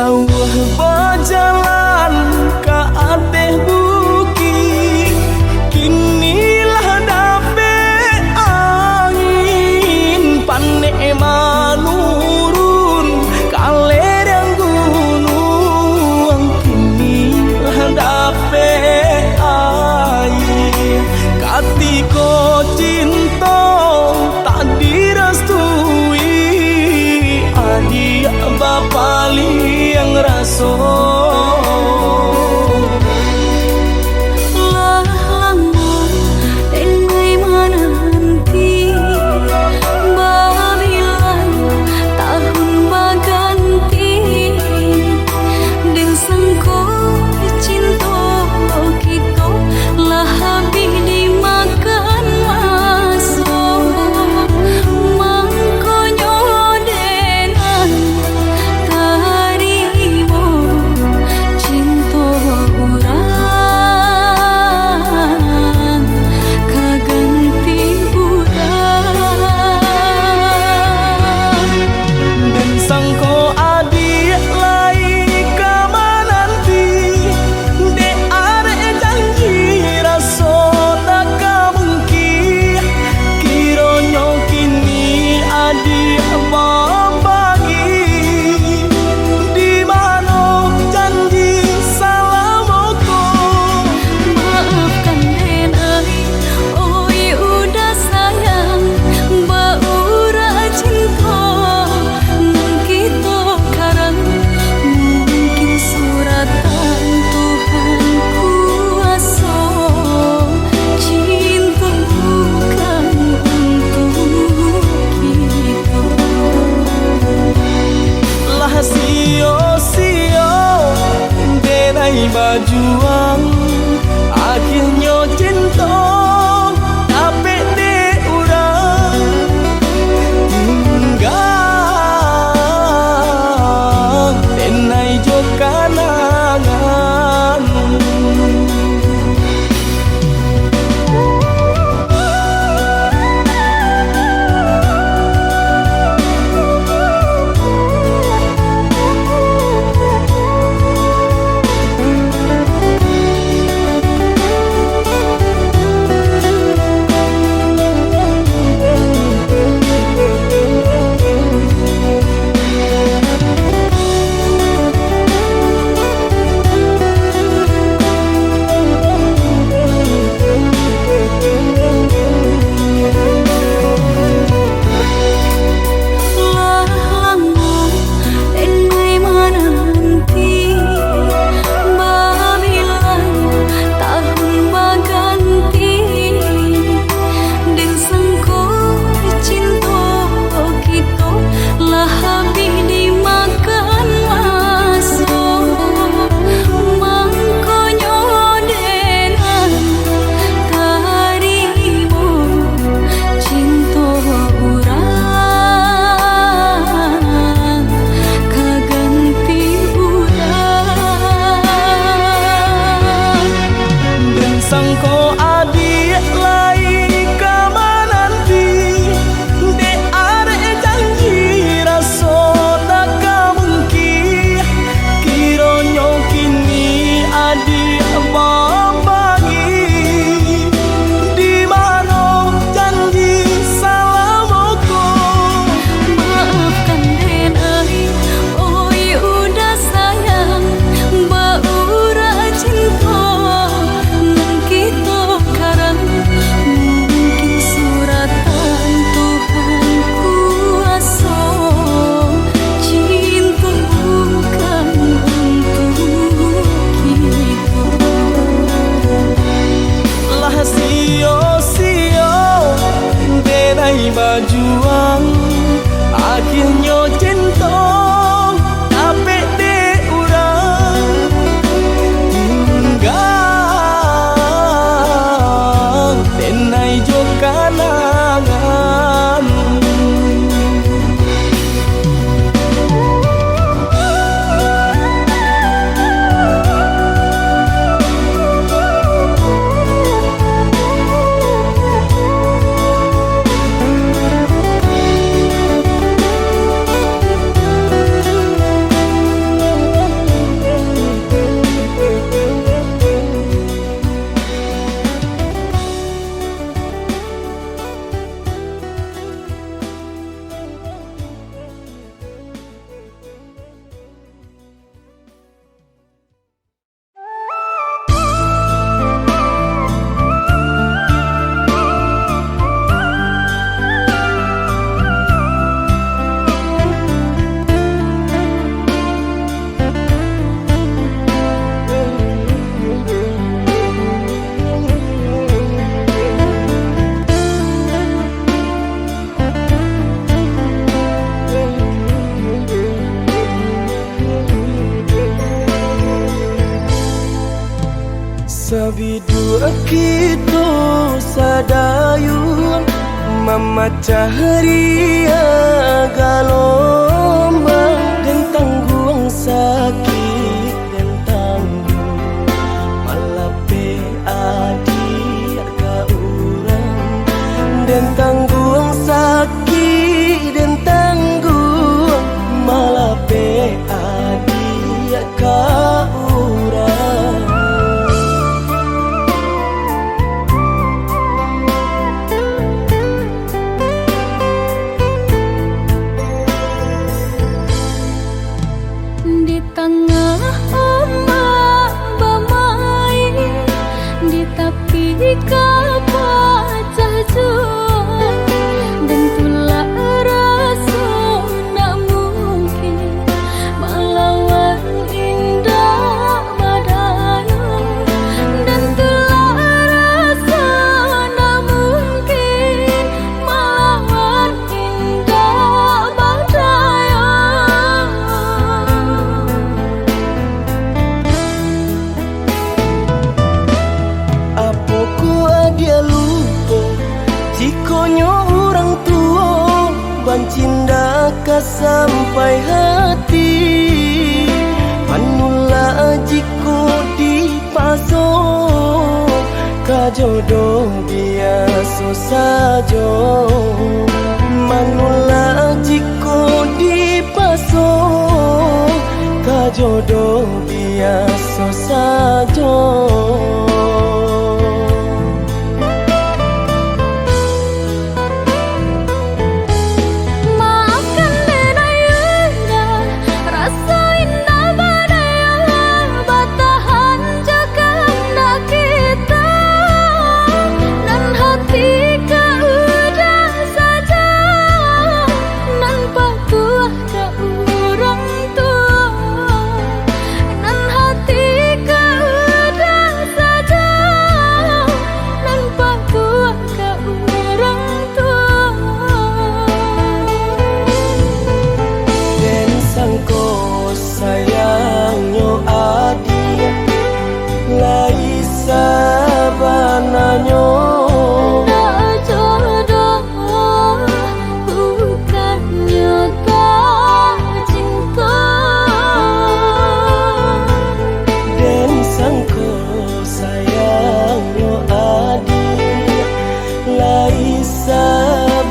Jauh berjalan ke atas bukit, kinilah dapat angin panek menurun kalerang gunung, kinilah dapat air katiko cinta tak direstui adik bapa liang raso. Bajuang akhirnya cinta tapi di urang tinggal tenai jo kanangan. Sangko adik lai kama nanti de are janji raso tak mungkin kironyo kini adik bagi di mana janji salamoko. Maafkan denai, oi udah sayang, baura cinta kita Sabidu kita sadayun memecah ria galombang dan tanggung sakit dan tanggung malape adik ka urang dan tanggung sakit dan tanggung malape adik ka urang. Di tengah ombak bamai, di tepi kapal jual, dan tulah rasa nak mungkin melawan indah badai, dan tulah rasa nak mungkin melawan indah badai. Dia lupa jikonyo orang tua bancinda ka sampai hati panula jiko di paso ka jodoh biasa saja manula jiko di paso ka jodoh biasa saja. Sayangnya adik lai sabananya Tak jodoh bukannya tak cinta, dan sangko sayangnya adik lai sabananya.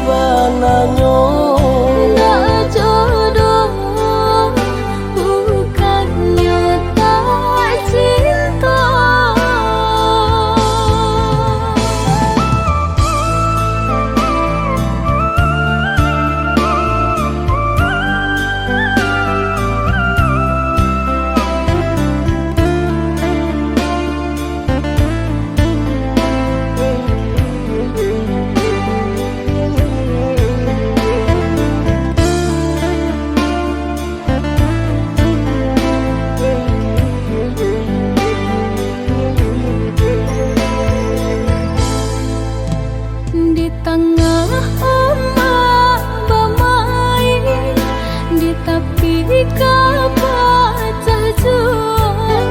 di tengah ombak bamai, di tepi kapal jual,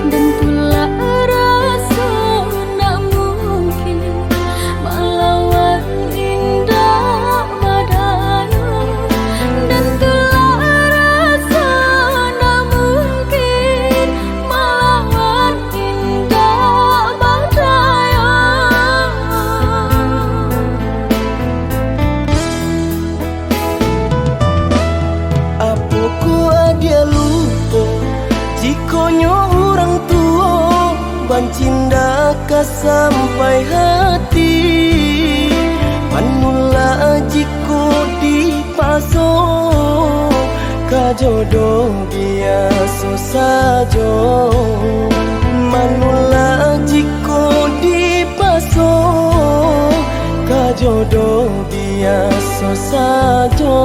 dan tulah rasa nak mungkin melawan indah badai, dan tulah rasa nak mungkin melawan indah badai. Dia lupa jikonyo orang tua bancinda ka sampai hati panula jiko di paso ka jodoh biasa saja manula jiko di paso ka jodoh biasa saja.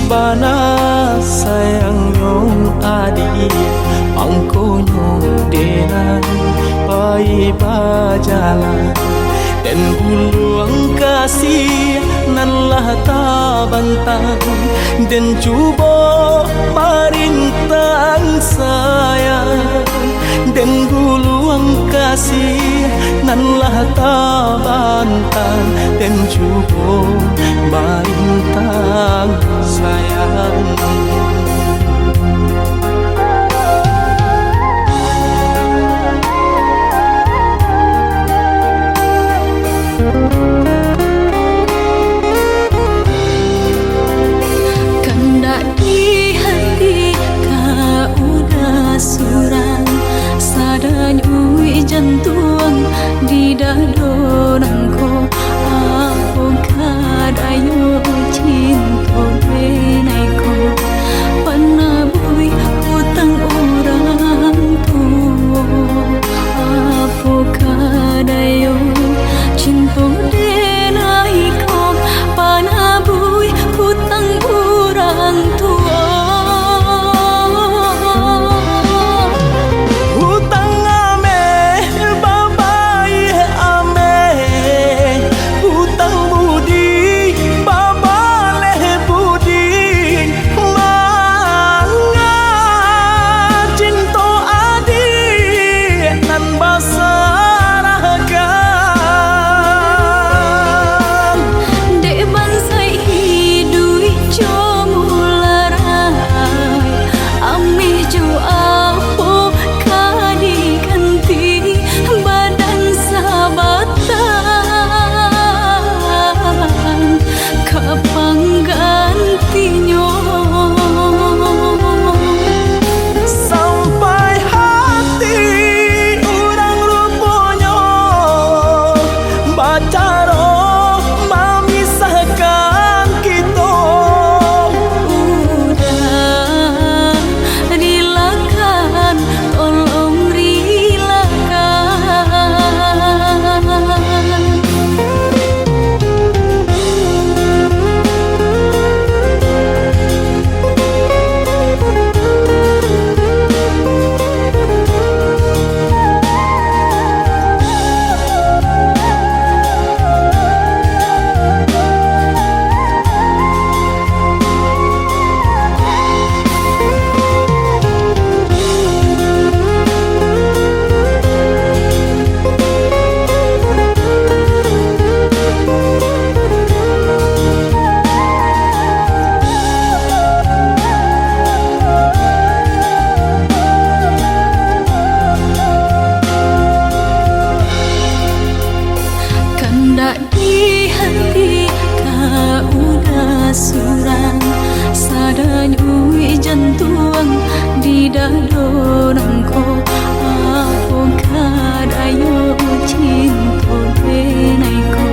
bana sayang nyong adi pangkonyo denan pai bajalan dan guluang kasih nan lah tabantang dan cubo marintang sayang dan guluang kasih nan lah tabantang dan cubo marintang sayang. Kandak di hati kau udah surang sadanya ui jantung di dadonangku aku kadayo cinta benaiku panabui hutang orang tua aku kadayo cinta benaiku panabui hutang orang tua. Hutang ame babai ame hutang budi babale budi manga cinta adi nan basarakan Dek bansai hidui comularai amih jo aku kadi ganti badan sabatan kapang gantinyo sampai hati urang ruponyo bacaro memisahkan kita. udah rilakan tolong rilakan. Kandak di hati kau udah surang sadanya ui jantung di dadonangku aku kadayo cinta benaiku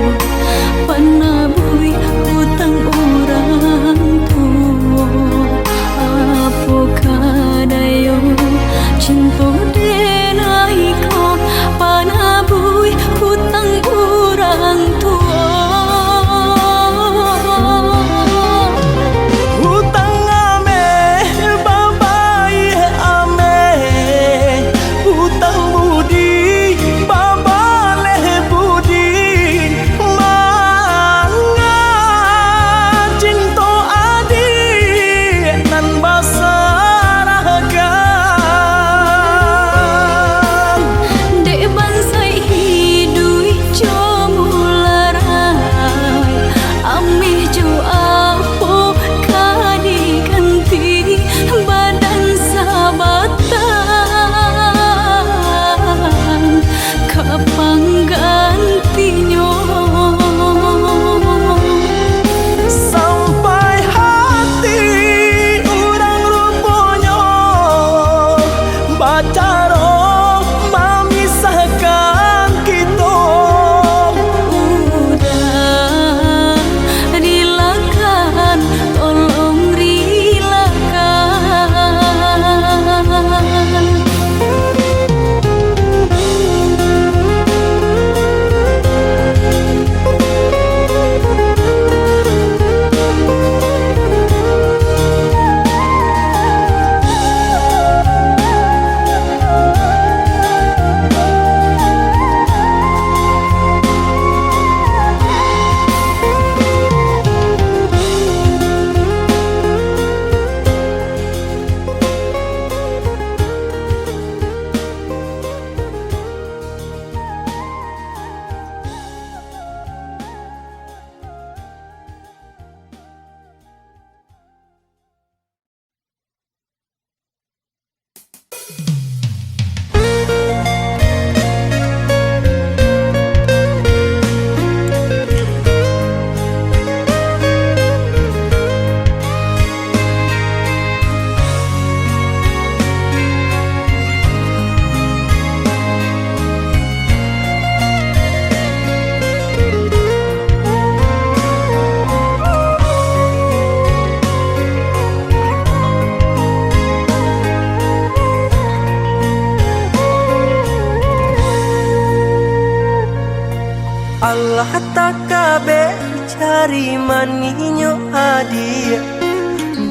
panabui hutang orang tua aku kadayo cinta benaiku panabui hutang orang tua. Hutang ame babai ame cari maninyo adia,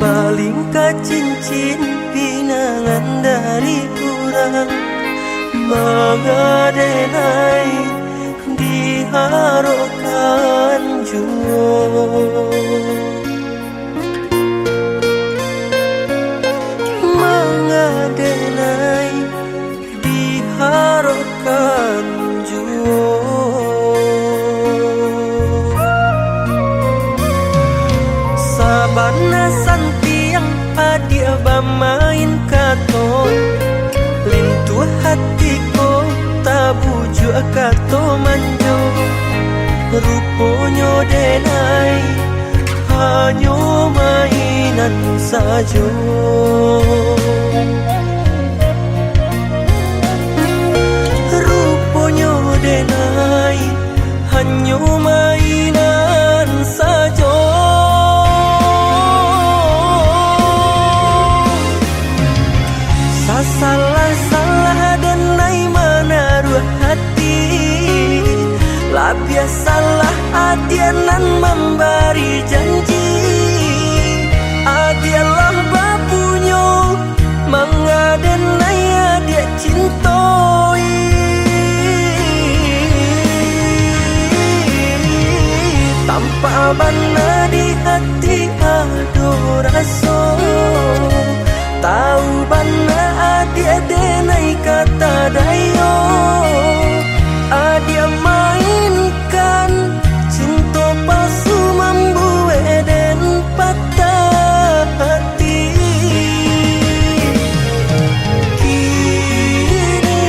baling ka cincin pinangan dari kurang, mengadenai diharokan juo, mengadenai diharokan juo. Sabana santiang adia bamain kato, lintu hatiko tabuju kato manjo, ruponyo denai hanyo mainan sajo. Ruponyo denai hanyo mainan sajo. Salah-salah dan nai menaruh hati, lah biasalah adianan memberi janji, adialah bapunyo mengadenai adia cintoi, tanpa bana di hati ado raso. Tahu bana adia denai kata dayo, adia mainkan cinta palsu membuat dan patah hati. Kini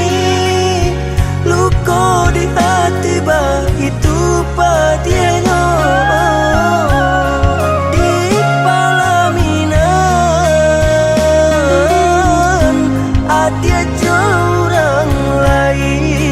luka di hati bah itu padianya. Dia orang lain.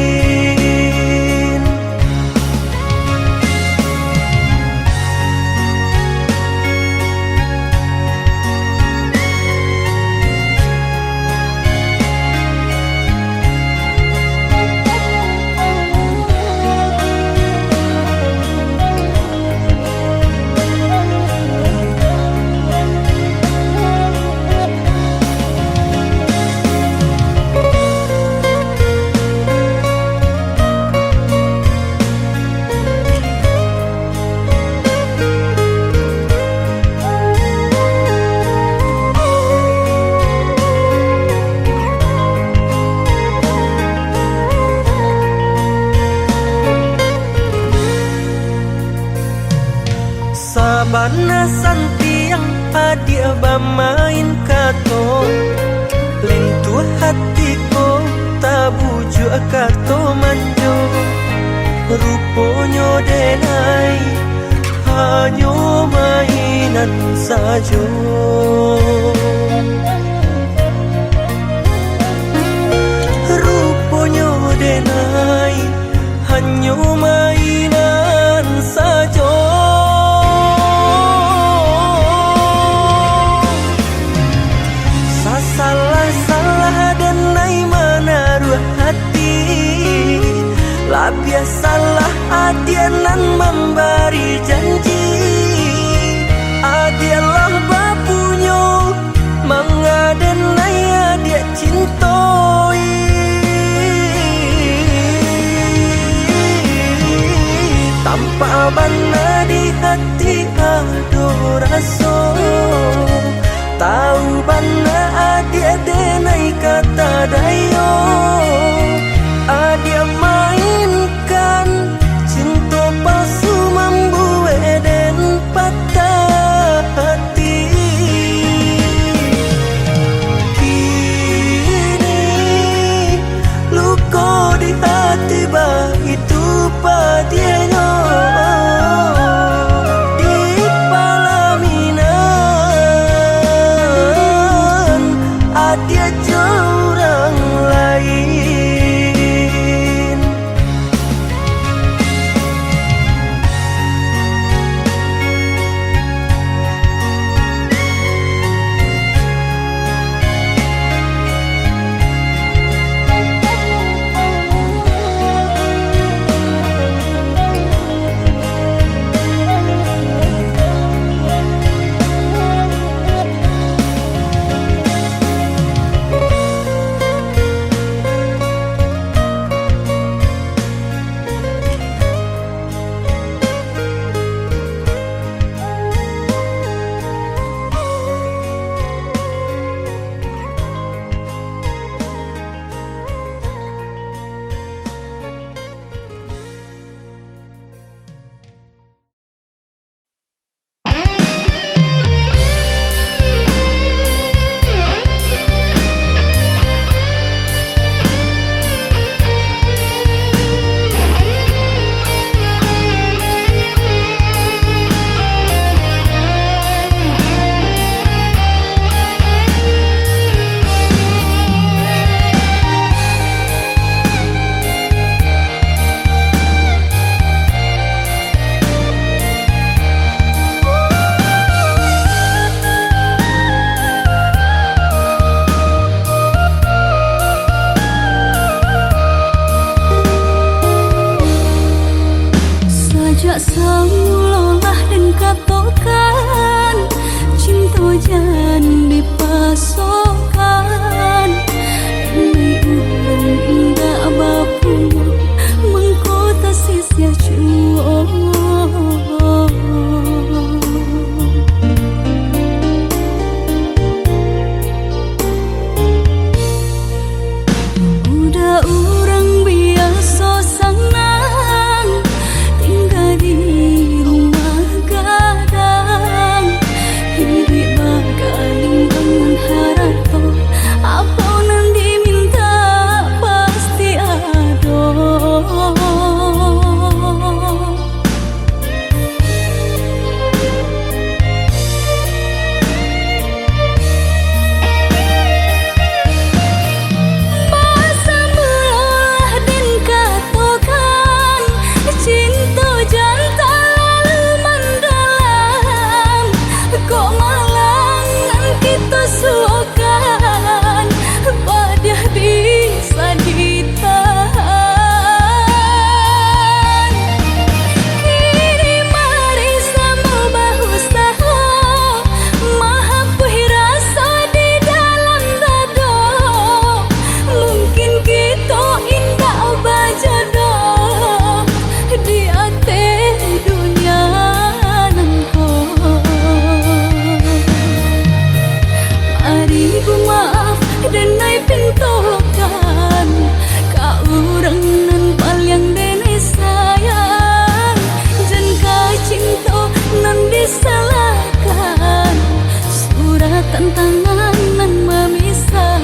Sabana santiang adia bamain kato, lintu hatiko tabuju kato manjo, ruponyo denai hanyo mainan sajo. Ruponyo denai hanyo mainan sajo. Salah-salah dan nai menaruh hati, lah biasalah adianan memberi janji, adialah bapunyo mengadenai adia cintoi, tanpa bana di hati ado raso. Tahu bana adia denai kata dayo, adia mainkan cinta palsu membuat dan patah hati. Kini luka di hati bah itu padianya. Dia orang lain. Samulolah dan katokan cinta jan dipasokan Andai ulung indah bapumu mengkota sisya cuo Udah orang biasa senang tinggal di rumah gadang hidup bakaling bangun harato apa nan diminta pasti ada Masa mulah dan katokan cinta jantan lalu mendalam kok malangan kita sukan padah bisa ditahan kini mari sama bahu saha mahapuhi rasa di dalam dado mungkin kita indah bajodoh di ate dunia nangko mari bu maaf dan naik pintokan ka urang nan paling dene sayang jan ka cinta nan disalahkan surat tantangan nan memisahkan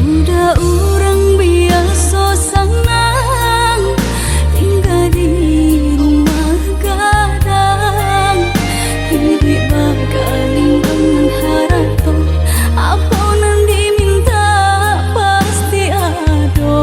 Udah orang biasa senang tinggal di rumah gadang hidup bakaling bangun harato apa nan diminta pasti ada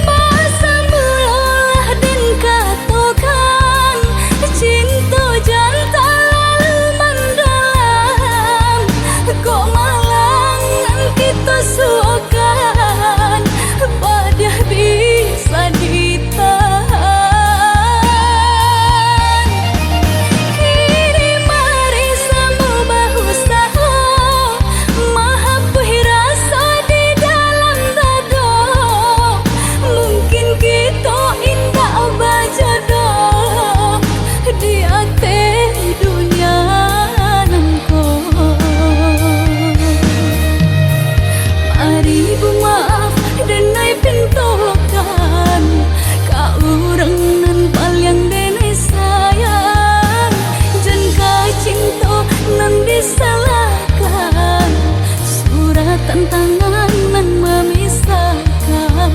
Masa mulah dan katokan cinta jantan lalu mendalam kok malangan kita sukan padah bisa ditahan kini mari sama bahu saha mahapuhi rasa di dalam dado mungkin kita indah bajodoh di ate dunia nangko mari bu maaf dan naik pintokan ka urang nan paling dene sayang jan ka cinta nan disalahkan surat tantangan nan memisahkan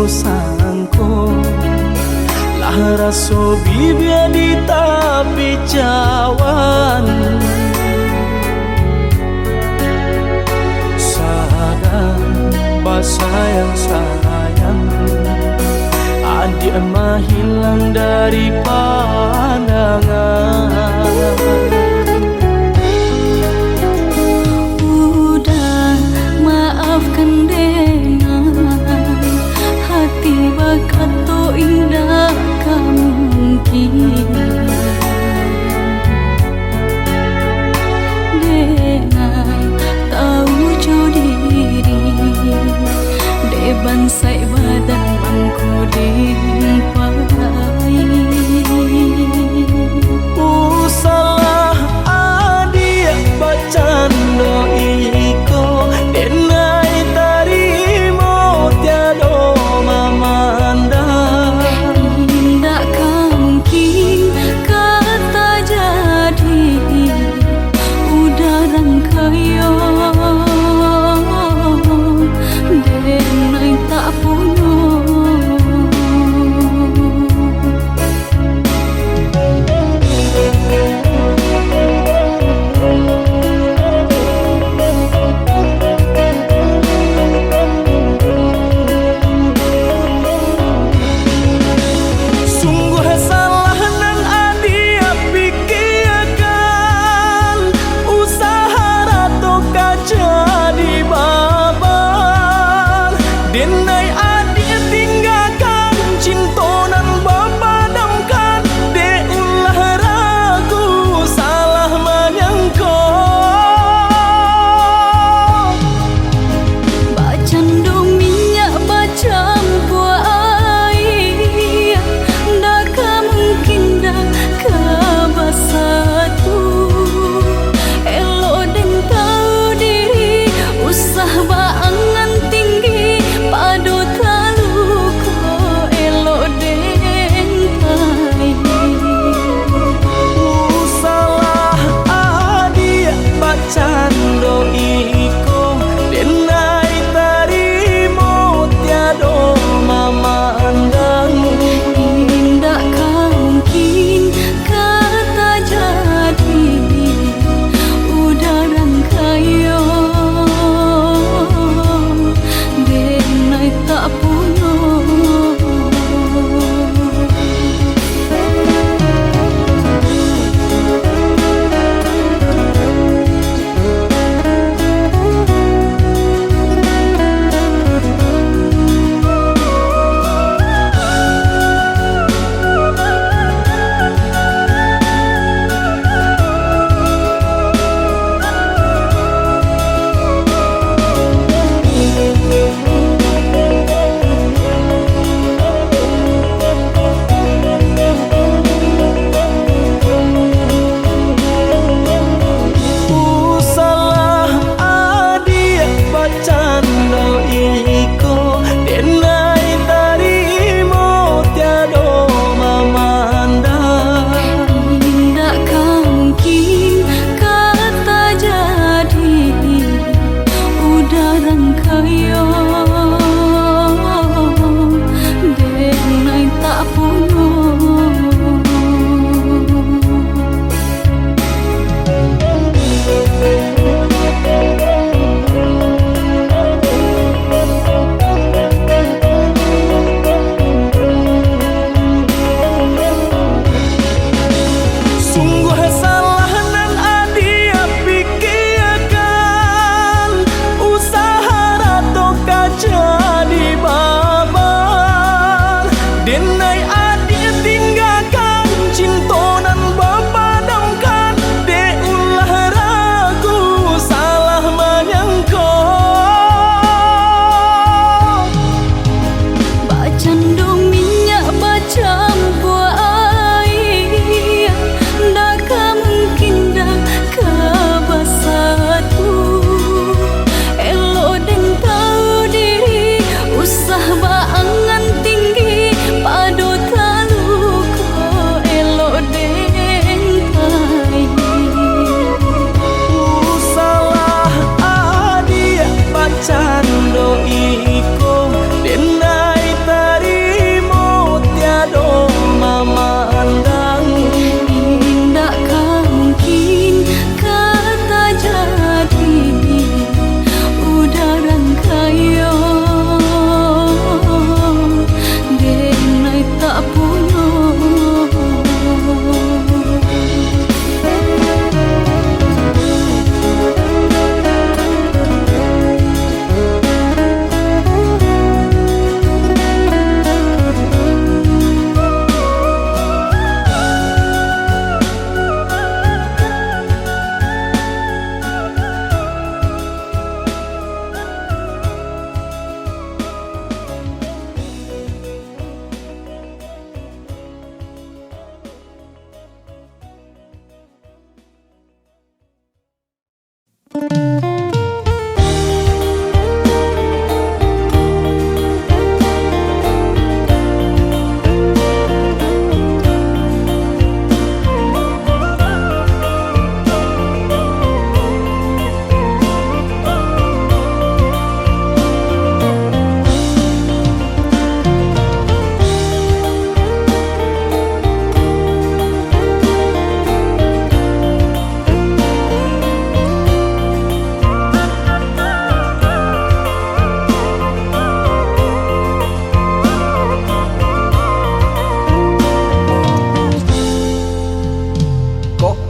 sangko lah raso bibia di tapi cawan sadar sayang sayang adik mah hilang dari pandangan. Udah maafkan dengan hati bakat to indah mungkin dengan tahu jo diri deban sai badan mangku dimpai Salah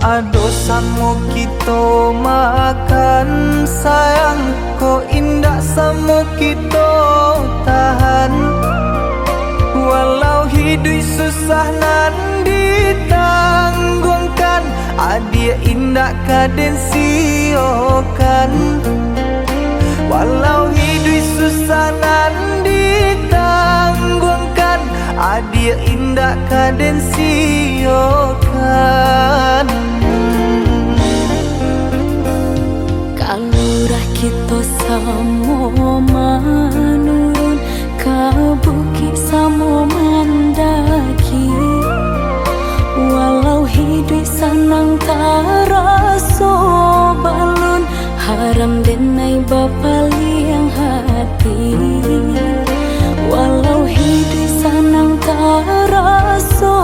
ado samo kita makan sayang, kok indah samo kita tahan. Walau hidup susah nan ditanggungkan, adia indah kaden siokan. Walau hidup susah nan ditanggungkan, adia indah kaden siokan. Kalurah kita samo manurun ka bukit samo mendaki. Walau hidup senang taraso balun, haram denai bapali yang hati. Walau hidup senang taraso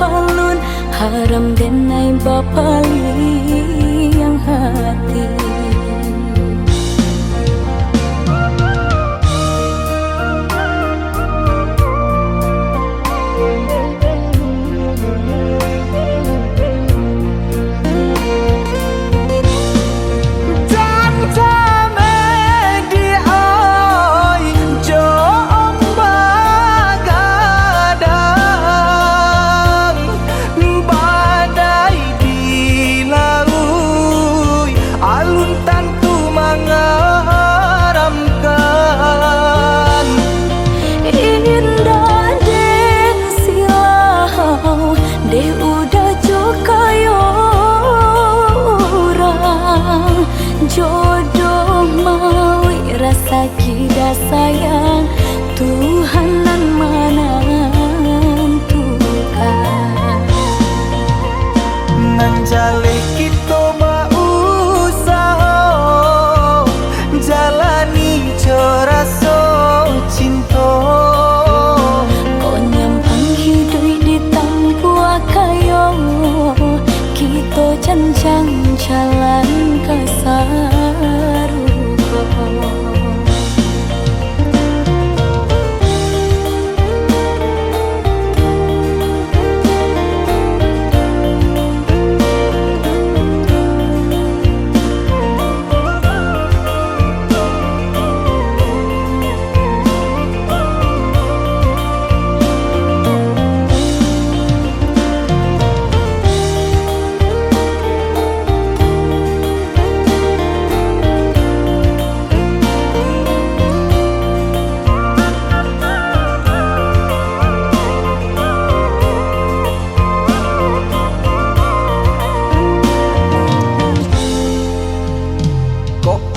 balun, haram denai bapali yang hati. Jodoh mawi rasa kita sayang, Tuhan nan menentukan. Nan jale kita berusaha, jalani coraso cinta. Kau nyampang hidup di tanpa kayo, kita janjang jalan kesaruko.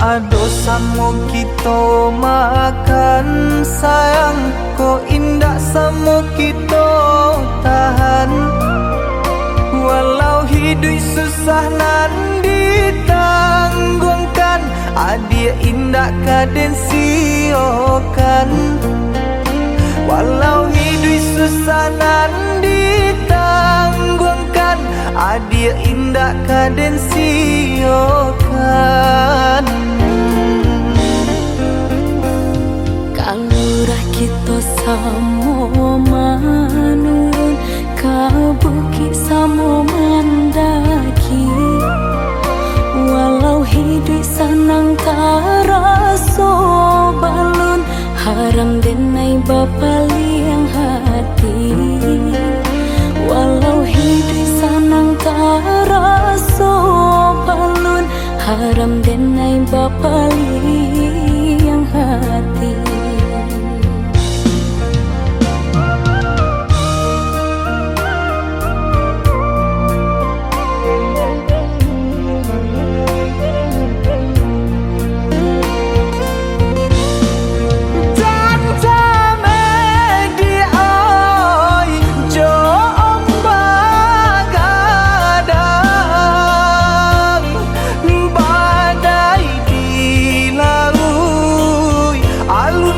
Ado samo kita makan sayang, kok indah samo kita tahan. Walau hidup susah nan ditanggungkan, adia indah kaden siokan. Walau hidup susah nan ditanggungkan, adia indah kaden siokan. Kalurah kita samo manurun ka bukit samo mendaki. Walau hidup senang taraso balun, haram denai bapali yang hati. Walau hidup senang taraso balun, haram denai bapali yang hati. Alun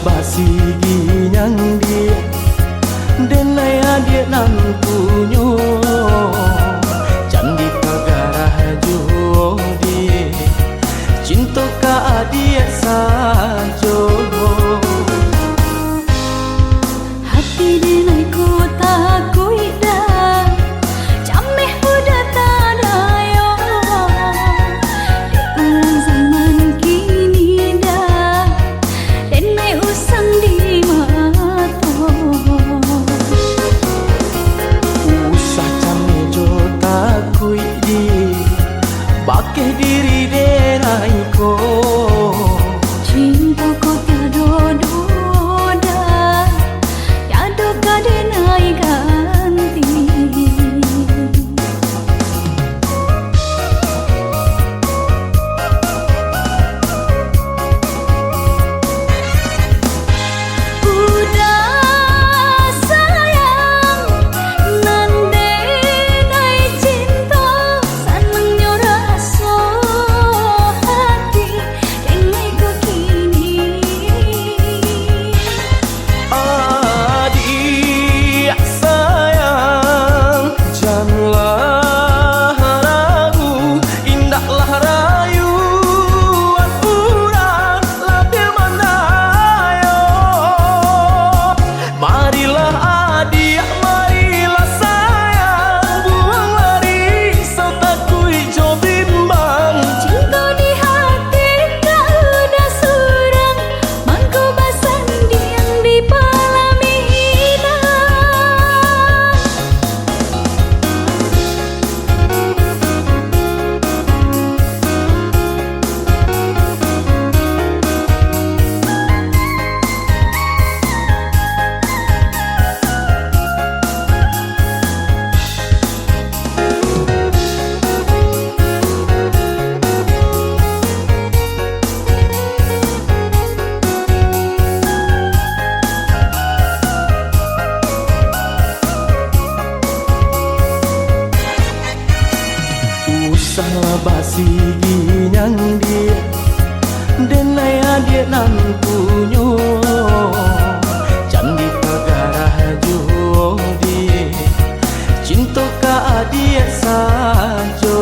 basi ginyang dia denai adik nan punyo candi pagarah jodi cinta ka adik sajo hati denai ku takui dah cameh udah tadayo di ulang zaman kini dah denai usang di mato usah came jo takui di bakeh diri denai ko cinta ku tiado doda tiado kadenai ganti udah sayang nande nai cinta sanang nyoraso hati dengai ku kini adik sayang janganlah ragu indahlah rayuan urang labih manayo marilah adik marilah sayang buang lari serta kui jo bimbang cinta di hati tak udah surang mangku basan diang di palamina usahlah basi ginyang dia denai adik nan punyo candi pagarah jodi cinta ka adik sajo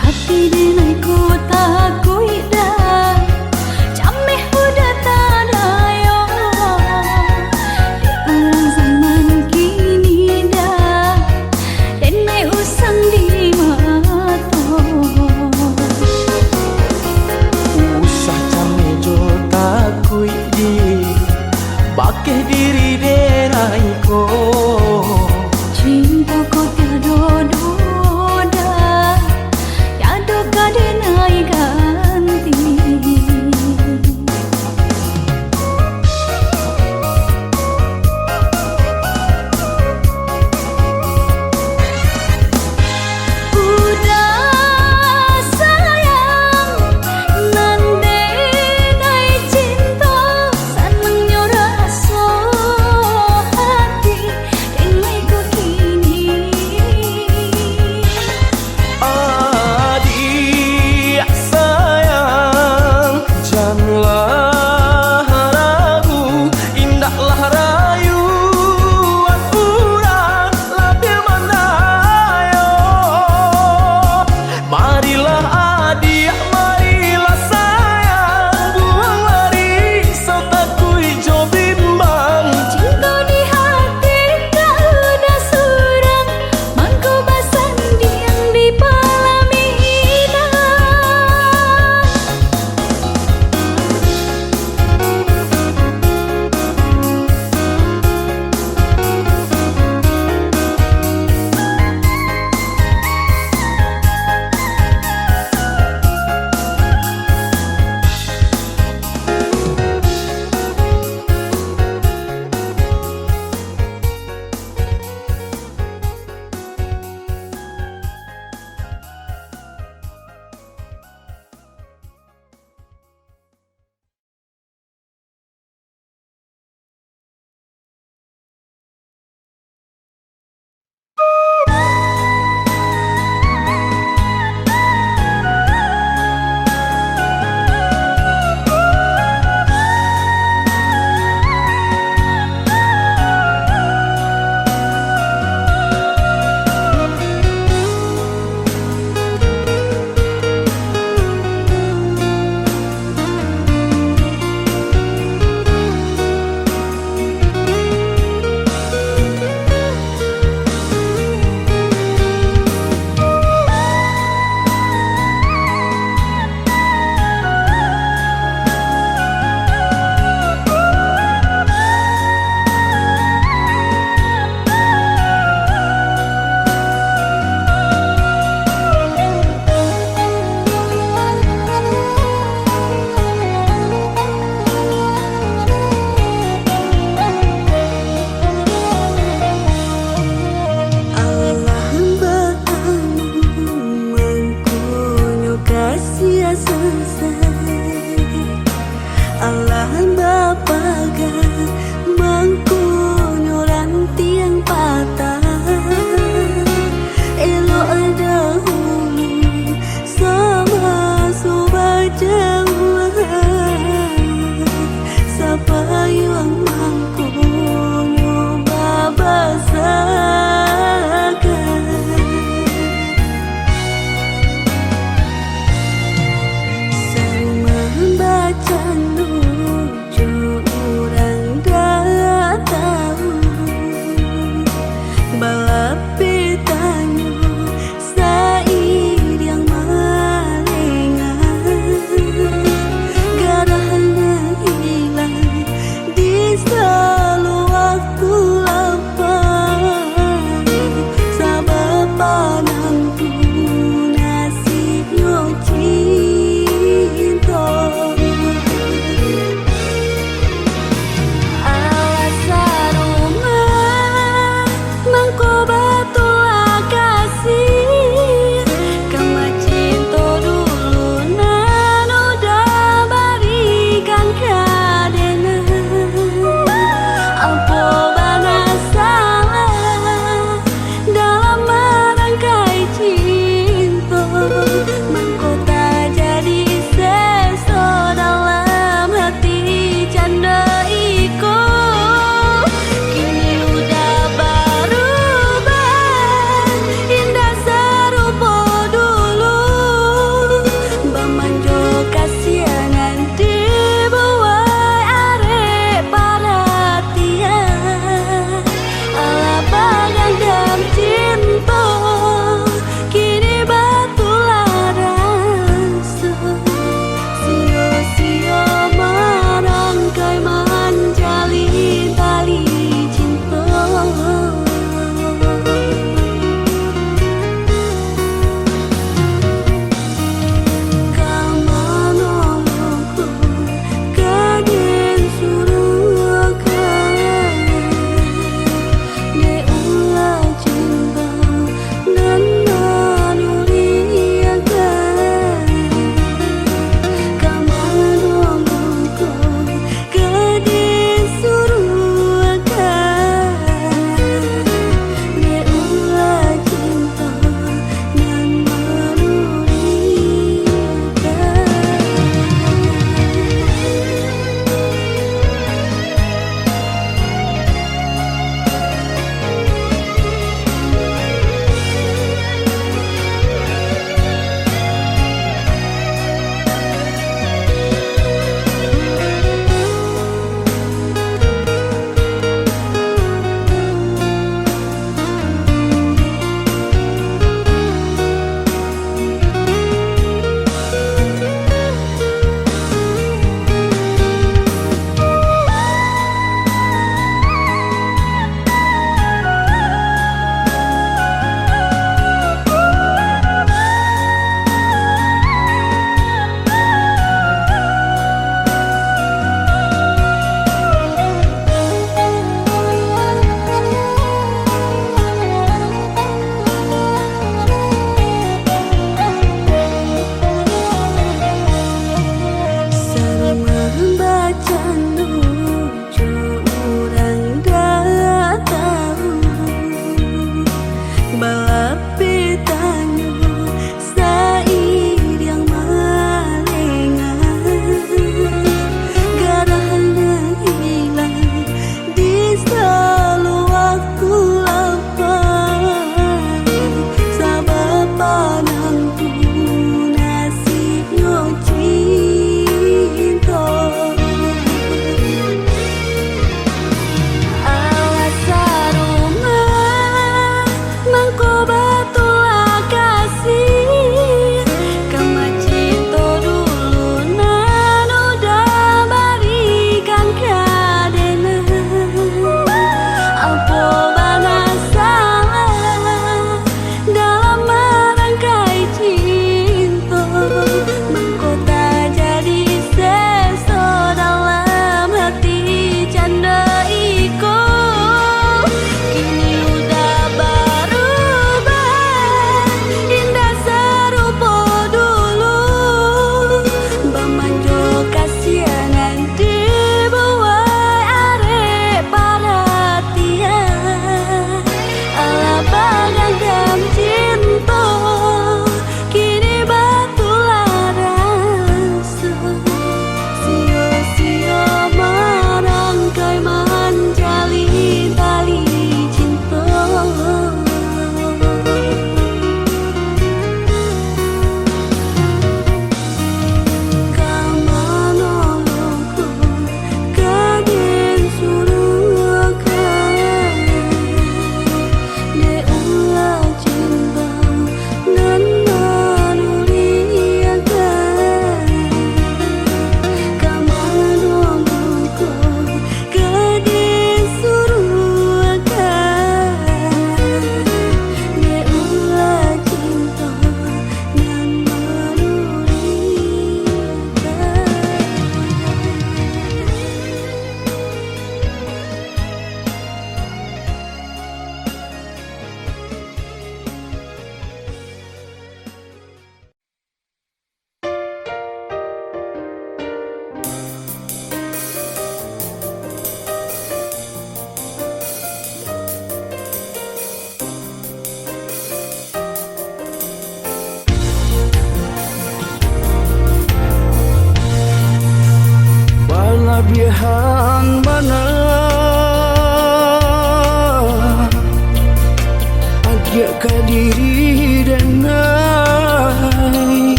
hati denai ku takui dah cameh udah tadayo di ulang zaman kini dah denai usang di mato usah came jo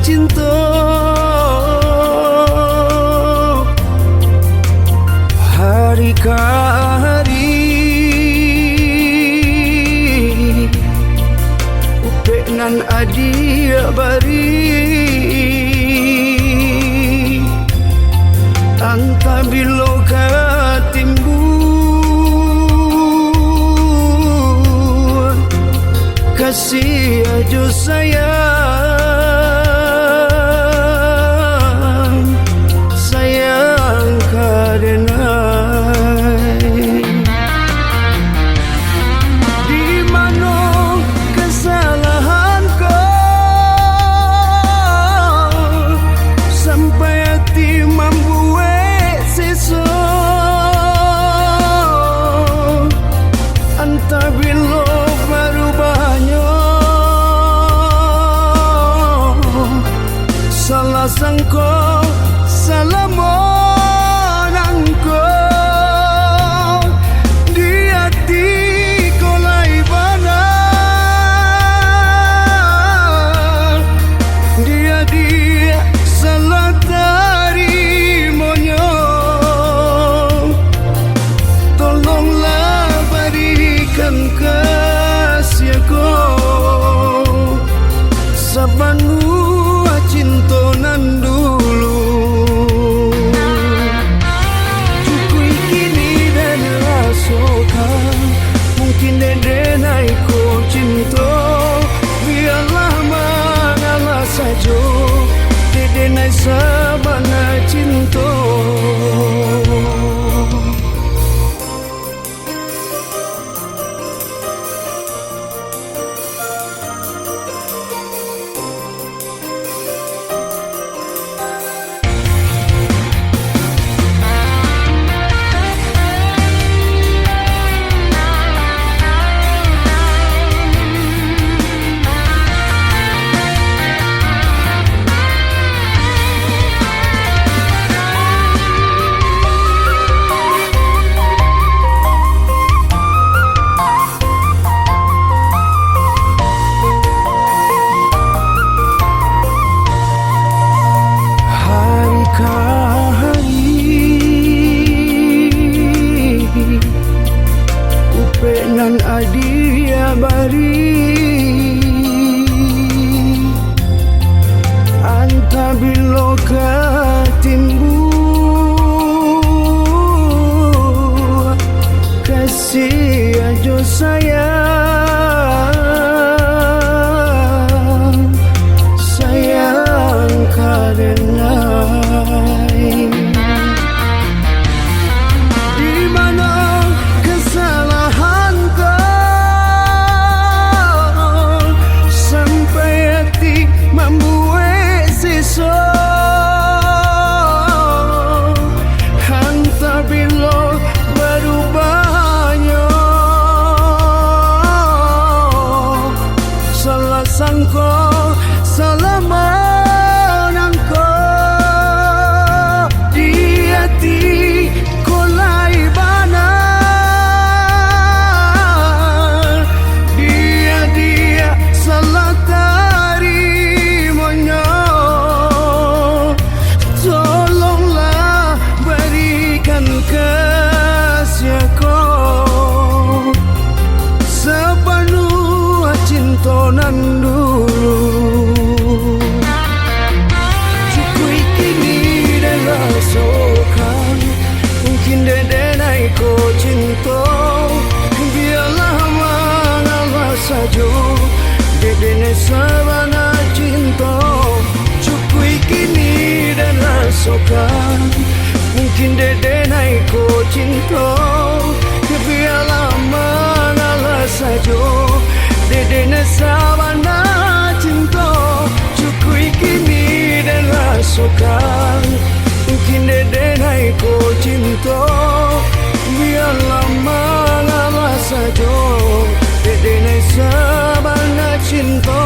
cinta hari ke hari upek nan adia bari anta bilo ka timbul kasih aja sayang karena di mana kesalahan kau sampai hati membuat sisa anta bila berubahnya salah sangka salah monangko di hati ko lai bana dia salah tarimonyo tolonglah berikan kasihku sabanu cinta nan dulu cukui kini dan rasakan mungkin dede naik ko cinta biarlah manalah saja dede naik sabana cinta nan adia bari anta bilo ka timbul kasih aja sayang karena di mana kesalahan membuat sisa hanta bila berubahnya salah sangka salah menangka di hati ko lai bana dia salah kasihku sepenuh cinta nan dulu cukui kini dan rasakan mungkin dede naik ko cinta biarlah mengalah saja dede naik sabana cinta cukui kini dan rasakan mungkin dede naik ko cinta biarlah mengalah saja dede na sabana cinta cukui kini dan rasakan mungkin dede naik ko cinta biarlah mengalah saja dede na sabana cinta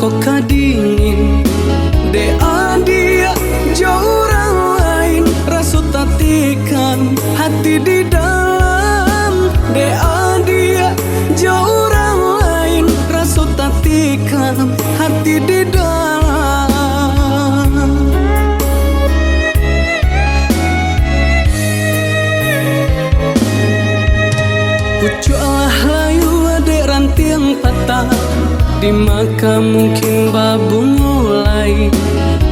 mangkok kadingin. De adia jauh orang lain rasut tatikan hati di dalam. De adia jauh orang lain rasut tatikan hati di dalam. Pucuklah layu adek ranting patah, di maka mungkin babu mulai.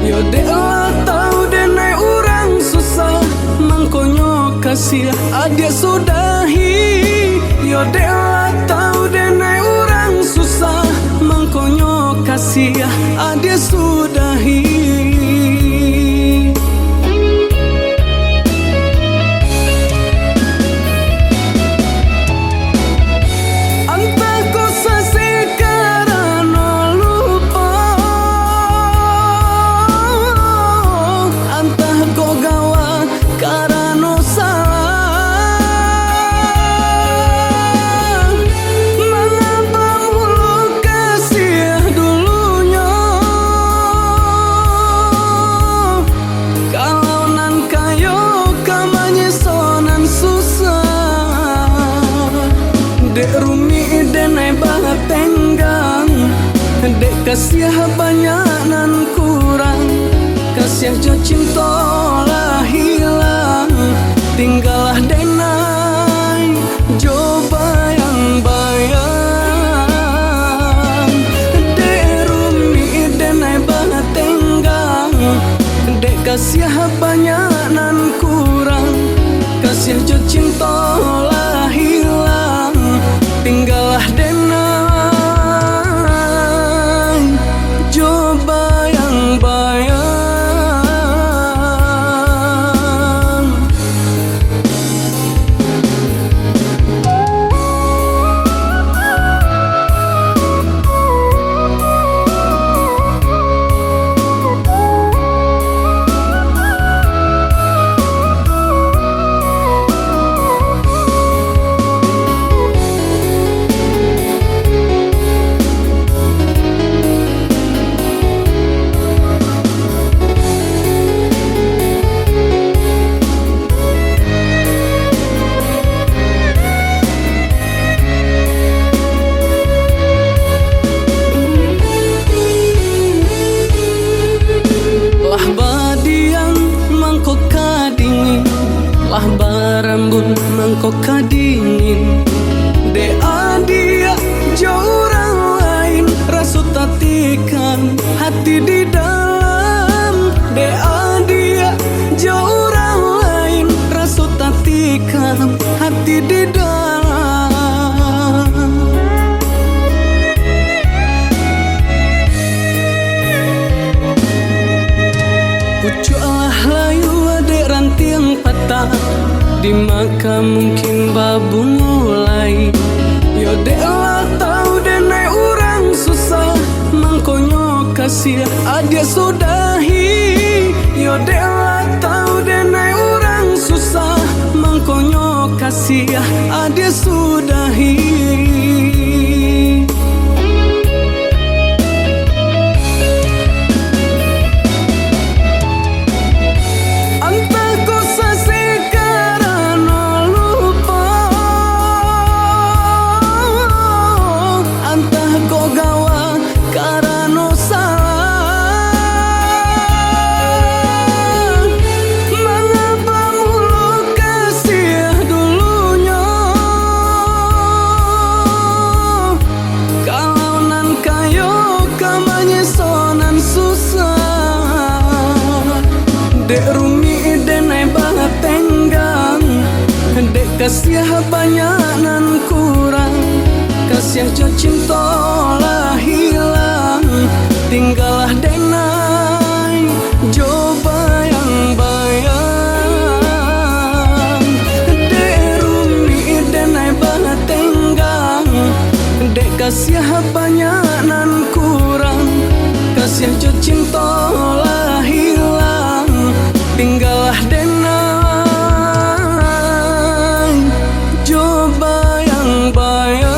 Yo dek lah tau denai orang susah, mangkonyo kasih adik sudahi. Yo dek lah tau denai orang susah, mangkonyo kasih adik sudahi. Dek kasih banyak nan kurang, kasih jo cinta lah hilang, tinggallah denai jo bayang-bayang. Dek rumi denai banget tenggang, dek kasih banyak nan kurang, kasih jo cinta lah hilang, tinggallah denai lah barambun mangkok kadingin. De adia jauh orang lain rasut tatikan hati di dalam. De adia jauh orang lain rasut tatikan hati di dalam. Pucuklah layu adek ranting patah, di maka mungkin babu mulai. Yo dek lah tau denai orang susah, mangkonyo kasih adik sudahi. Yo dek lah tau denai orang susah, mangkonyo kasih adik sudahi. Dek rumi denai banget tenggang, dek kasih banyak nan kurang, kasih jo cinta lah hilang, tinggallah denai jo bayang-bayang. Dek rumi denai banget tenggang, dek kasih banyak nan kurang, kasih jo cinta lah hilang, tinggallah denai jo bayang-bayang.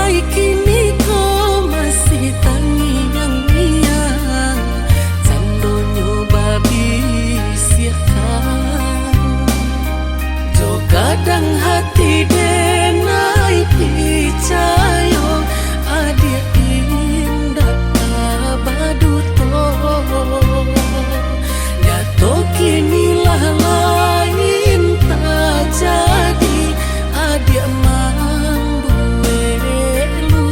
Sampai kini kau masih terngiang-ngiang Candonyo babi siakan Jo kadang hati denai picayo Adia indah abadu Nyato kinilah lain tak jadi Adia mambu elu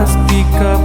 pasti kap